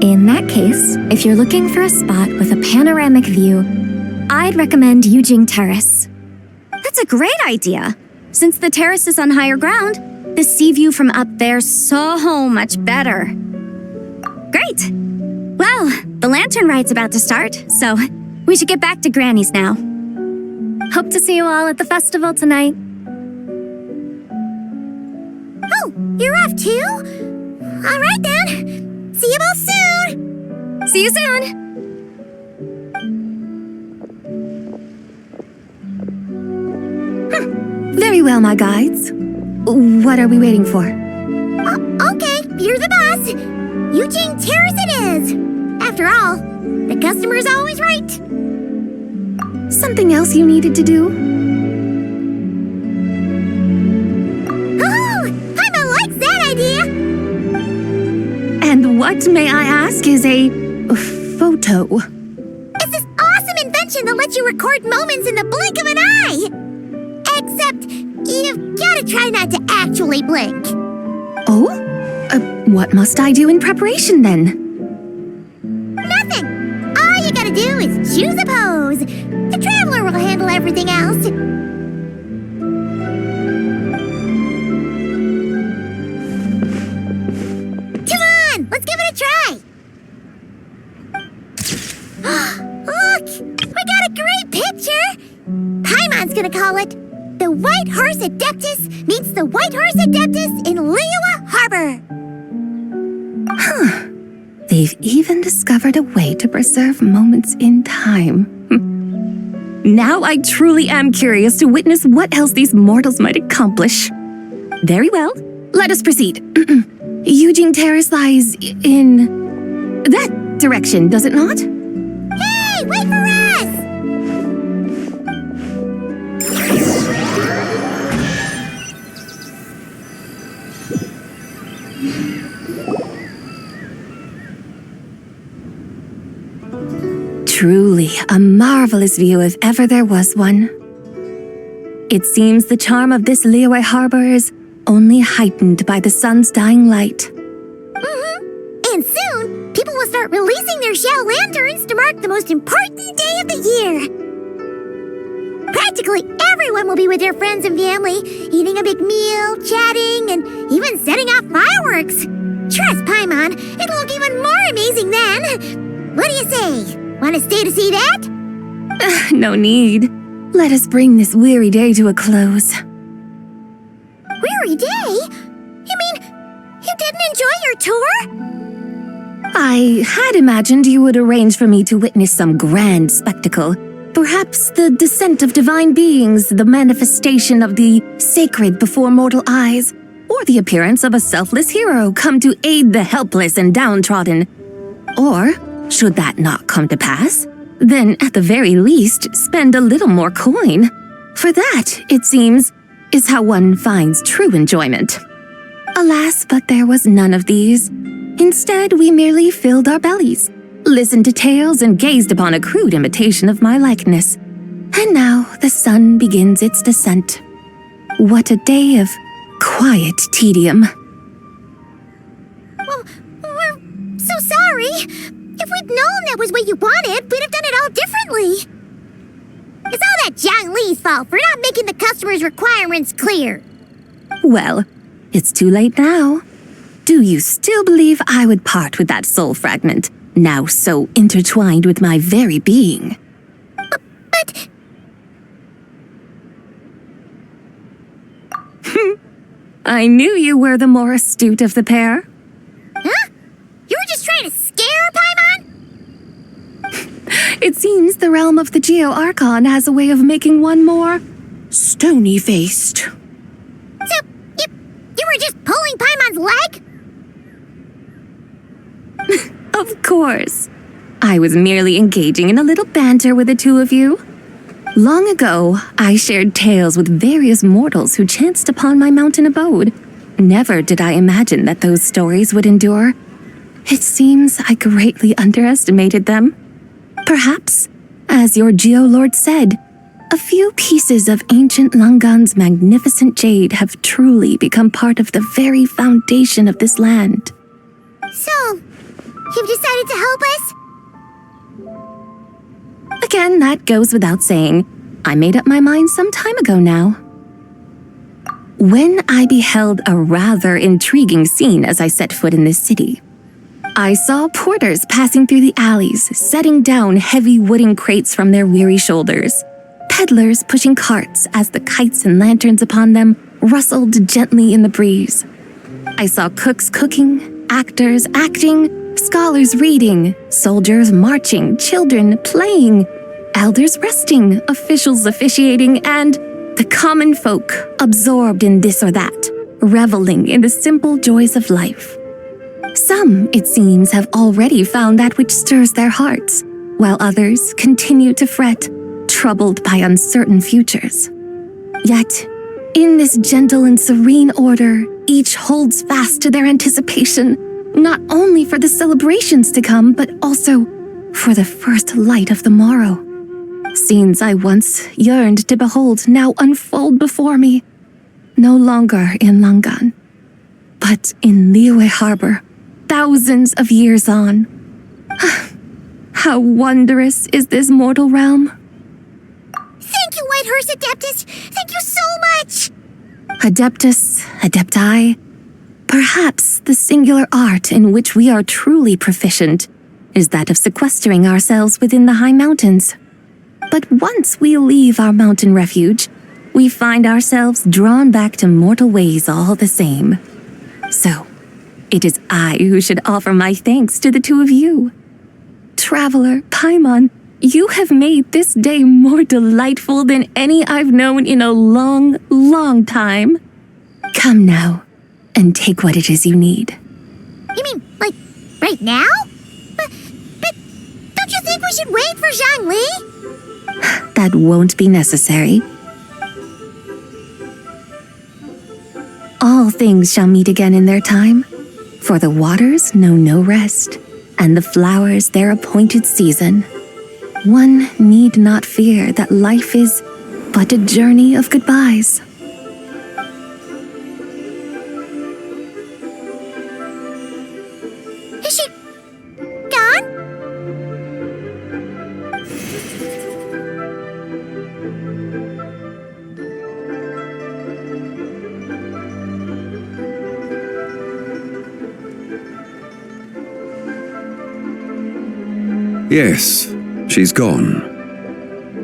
In that case, if you're looking for a spot with a panoramic view, I'd recommend Yujing Terrace. That's a great idea. Since the terrace is on higher ground, the sea view from up there's so much better. Great! Well, the lantern ride's about to start, so we should get back to Granny's now. Hope to see you all at the festival tonight. Oh, you're off too? All right then. See you both soon. See you soon! Very well, my guides. What are we waiting for? Okay, you're the boss. Eugene Terrace it is. After all, the customer's always right. Something else you needed to do? Oh, Paimon likes that idea. And what, may I ask, is a photo? It's this awesome invention that lets you record moments in the blink of an eye. Except, you've gotta try not to actually blink. Oh? What must I do in preparation then? Nothing. All you gotta do is choose a pose. The Traveler will handle everything else. Come on, let's give it a try. Look, we got a great picture. Paimon's gonna call it The White Horse Adeptus Meets the White Horse Adeptus in Liyue Harbor. Huh. They've even discovered a way to preserve moments in time. Now I truly am curious to witness what else these mortals might accomplish. Very well, let us proceed. Eugene Terrace lies in that direction, does it not? Hey, wait for us! Truly a marvelous view if ever there was one. It seems the charm of this Liyue harbor is only heightened by the sun's dying light. And soon, people will start releasing their shell lanterns to mark the most important day of the year. Practically everyone will be with their friends and family, eating a big meal, chatting, and even setting off fireworks. Trust Paimon, it'll look even more amazing then. What do you say? Want to stay to see that? No need. Let us bring this weary day to a close. Weary day? You mean you didn't enjoy your tour? I had imagined you would arrange for me to witness some grand spectacle. Perhaps the descent of divine beings, the manifestation of the sacred before mortal eyes, or the appearance of a selfless hero come to aid the helpless and downtrodden. Or, should that not come to pass, then at the very least spend a little more coin. For that, it seems, is how one finds true enjoyment. Alas, but there was none of these. Instead, we merely filled our bellies, listened to tales, and gazed upon a crude imitation of my likeness. And now the sun begins its descent. What a day of quiet tedium. Well, we're so sorry. If we'd known that was what you wanted, we'd have done it all differently. It's all that Zhang Li's fault for not making the customer's requirements clear. Well, it's too late now. Do you still believe I would part with that soul fragment, now so intertwined with my very being? But... I knew you were the more astute of the pair. Huh? You were just trying to scare Paimon? It seems the realm of the Geo-Archon has a way of making one more stony-faced. So, you were just pulling Paimon's leg? Of course. I was merely engaging in a little banter with the two of you. Long ago, I shared tales with various mortals who chanced upon my mountain abode. Never did I imagine that those stories would endure. It seems I greatly underestimated them. Perhaps, as your Geolord said, a few pieces of ancient Langan's magnificent jade have truly become part of the very foundation of this land. So, you've decided to help us? Again, that goes without saying. I made up my mind some time ago now. When I beheld a rather intriguing scene as I set foot in this city, I saw porters passing through the alleys, setting down heavy wooden crates from their weary shoulders, peddlers pushing carts as the kites and lanterns upon them rustled gently in the breeze. I saw cooks cooking, actors acting, scholars reading, soldiers marching, children playing, elders resting, officials officiating, and the common folk absorbed in this or that, reveling in the simple joys of life. Some, it seems, have already found that which stirs their hearts, while others continue to fret, troubled by uncertain futures. Yet, in this gentle and serene order, each holds fast to their anticipation, not only for the celebrations to come, but also for the first light of the morrow. Scenes I once yearned to behold now unfold before me, no longer in Langan, but in Liyue Harbor, thousands of years on. How wondrous is this mortal realm! Thank you, Whitehurst Adeptus! Thank you so much! Adeptus, Adepti, perhaps the singular art in which we are truly proficient is that of sequestering ourselves within the high mountains. But once we leave our mountain refuge, we find ourselves drawn back to mortal ways all the same. So, it is I who should offer my thanks to the two of you. Traveler, Paimon, you have made this day more delightful than any I've known in a long, long time. Come now, and take what it is you need. You mean, like, right now? But don't you think we should wait for Zhang Li? That won't be necessary. All things shall meet again in their time, for the waters know no rest, and the flowers their appointed season. one need not fear that life is but a journey of goodbyes. Is she gone? Yes, she's gone.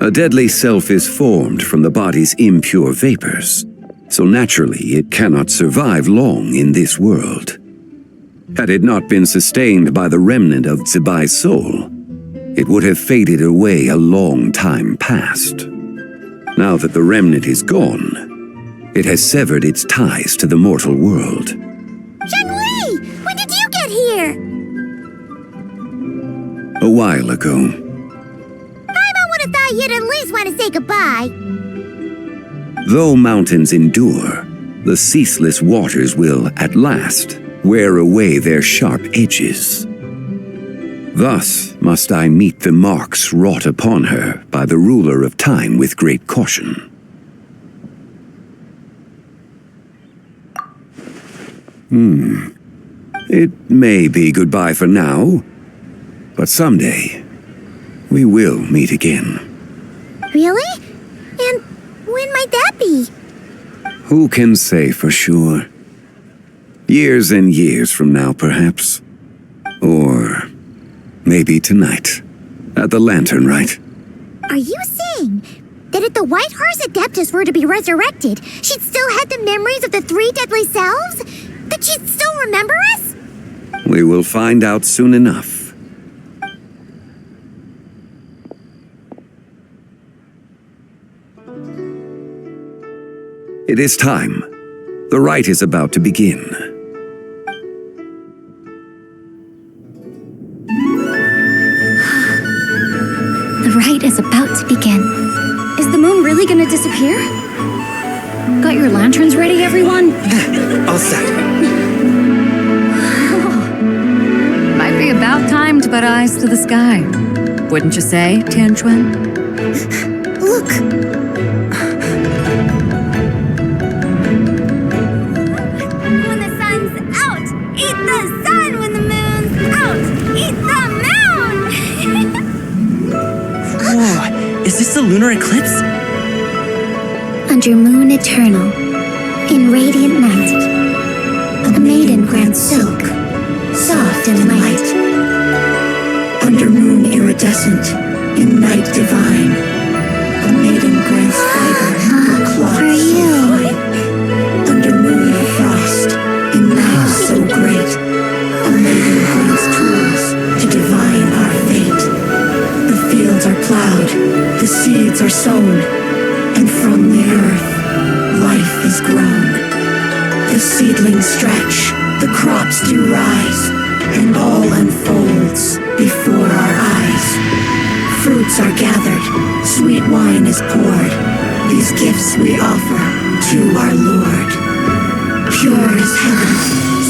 A deadly self is formed from the body's impure vapors, so naturally it cannot survive long in this world. Had it not been sustained by the remnant of Zibai's soul, it would have faded away a long time past. Now that the remnant is gone, it has severed its ties to the mortal world. Shenhui! When did you get here? A while ago. Paimon would have thought you'd at least want to say goodbye. Though mountains endure, the ceaseless waters will, at last, wear away their sharp edges. Thus must I meet the marks wrought upon her by the ruler of time with great caution. It may be goodbye for now, but someday we will meet again. Really? And when might that be? Who can say for sure? Years and years from now, perhaps. Or maybe tonight, at the Lanternlit. Are you saying that if the White Horse Adeptus were to be resurrected, she'd still have the memories of the three deadly selves? That she'd still remember us? We will find out soon enough. It is time. The rite is about to begin. The rite is about to begin. Is the moon really gonna disappear? Got your lanterns ready, everyone? All set. Might be about time to put eyes to the sky. Wouldn't you say, Tianquan? Look! When the sun's out, eat the sun. When the moon's out, eat the moon. Whoa, is this the lunar eclipse? Under moon eternal, in radiant night, a maiden grants silk, soft and light. Under moon iridescent, in night divine, a maiden grants fiber, cloth for you. Under moon of frost, in night so great, a maiden grants tools to divine our fate. The fields are plowed, the seeds are sown, and from the earth, life is grown. The seedlings stretch, the crops do rise, and all unfolds before our eyes. Fruits are gathered, sweet wine is poured. These gifts we offer to our Lord. Pure as heaven,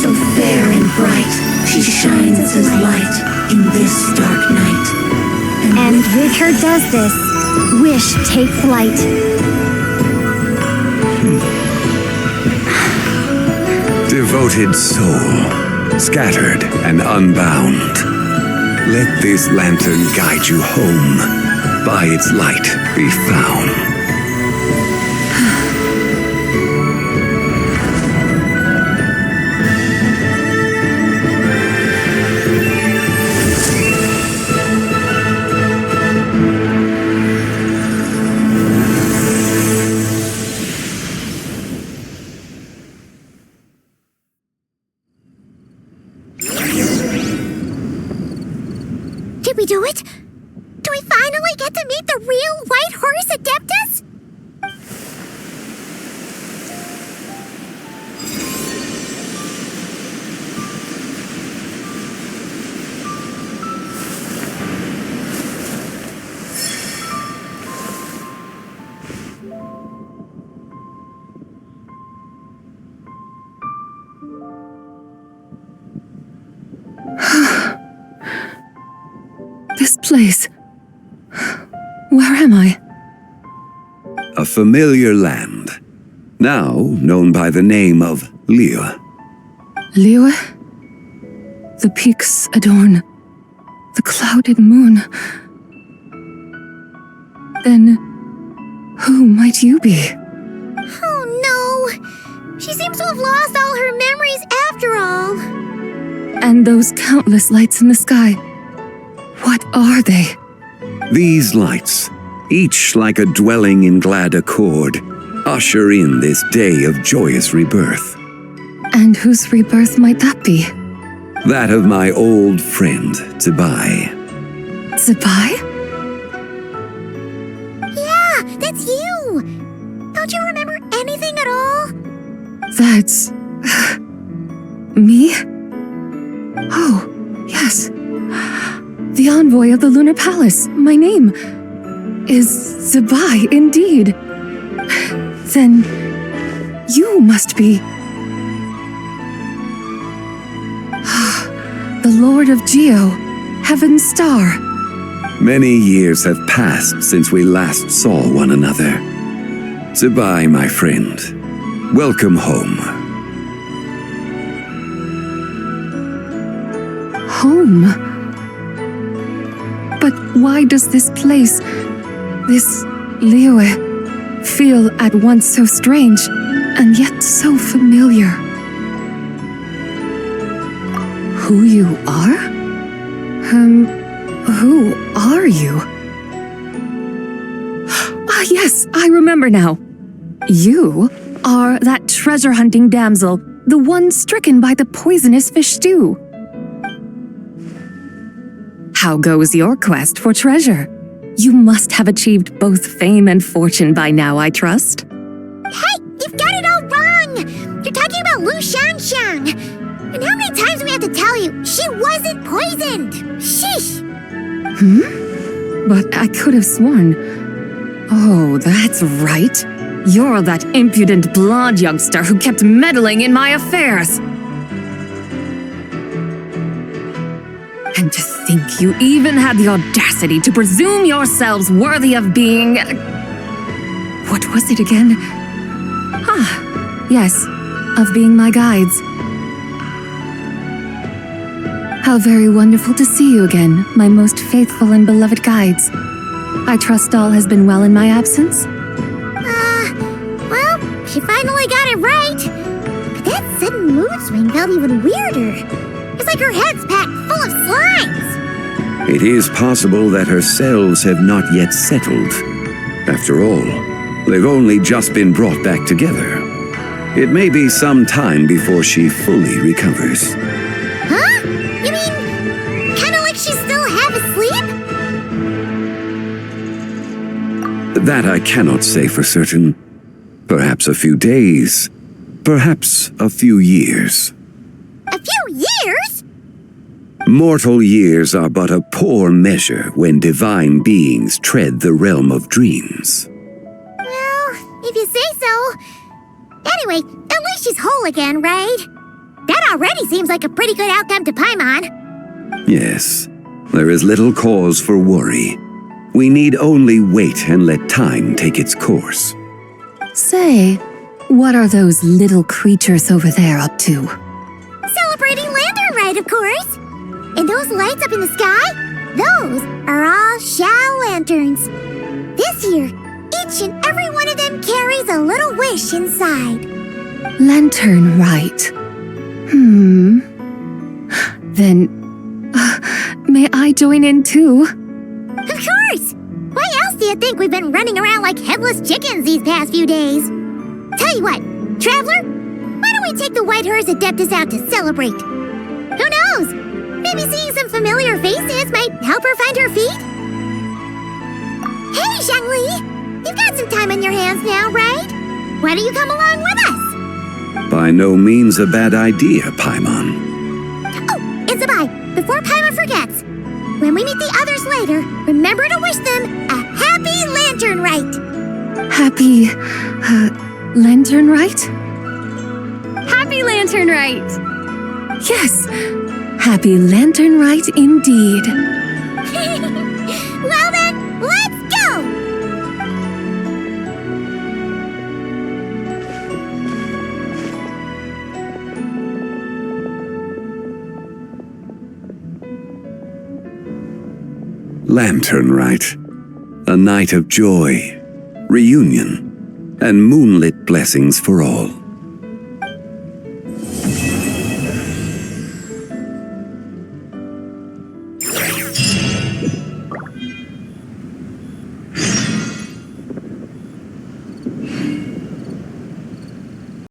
so fair and bright, she shines as light in this dark night. And with her does this, wish take flight. Devoted soul, scattered and unbound. Let this lantern guide you home, by its light be found. Did we do it? Do we finally get to meet the real White Horse Adeptus? This place. Where am I? A familiar land, now known by the name of Liyue. Liyue? The peaks adorn the clouded moon. Then, who might you be? Oh no! She seems to have lost all her memories after all. And those countless lights in the sky, what are they? These lights, each like a dwelling in glad accord, usher in this day of joyous rebirth. And whose rebirth might that be? That of my old friend, Zibai. Zibai? Yeah, that's you! Don't you remember anything at all? That's... me? Oh, yes. The envoy of the Lunar Palace. My name is Zibai, indeed. Then you must be... the Lord of Geo, Heaven's Star. Many years have passed since we last saw one another. Zibai, my friend, welcome home. Home? But why does this place, this Liyue, feel at once so strange and yet so familiar? Who you are? Who are you? Ah, yes, I remember now. You are that treasure-hunting damsel, the one stricken by the poisonous fish stew. How goes your quest for treasure? You must have achieved both fame and fortune by now, I trust. Hey, you've got it all wrong! You're talking about Lu Xiangxiang! And how many times do we have to tell you? She wasn't poisoned! Sheesh! But I could have sworn... Oh, that's right. You're that impudent blonde youngster who kept meddling in my affairs. And to think you even had the audacity to presume yourselves worthy of being... What was it again? Ah, yes, of being my guides. How very wonderful to see you again, my most faithful and beloved guides. I trust all has been well in my absence? Well, she finally got it right. But that sudden mood swing felt even weirder. It's like her head's packed full of slimes. It is possible that her cells have not yet settled. After all, they've only just been brought back together. It may be some time before she fully recovers. Huh? You mean, kinda like she's still half asleep? That I cannot say for certain. Perhaps a few days, perhaps a few years. A few years? Mortal years are but a poor measure when divine beings tread the realm of dreams. Well, if you say so. Anyway, at least she's whole again, right? That already seems like a pretty good outcome to Paimon. Yes, there is little cause for worry. We need only wait and let time take its course. Say, what are those little creatures over there up to? Celebrating Lanternlit, of course. And those lights up in the sky? Those are all Shao lanterns. This year, each and every one of them carries a little wish inside. Lanternlit. Then, may I join in too? Of course! Why else do you think we've been running around like headless chickens these past few days? Tell you what, Traveler, why don't we take the White Hearse Adeptus out to celebrate? Who knows? Maybe seeing some familiar faces might help her find her feet? Hey, Zhangli! You've got some time on your hands now, right? Why don't you come along with us? By no means a bad idea, Paimon. Oh, and Zibai, before Paimon forgets, when we meet the others later, remember to wish them a happy Lanternlit! Happy... Lanternlit? Happy Lanternlit! Yes! Happy Lanternlit indeed. Well then, let's go! Lanternlit. A night of joy, reunion, and moonlit blessings for all.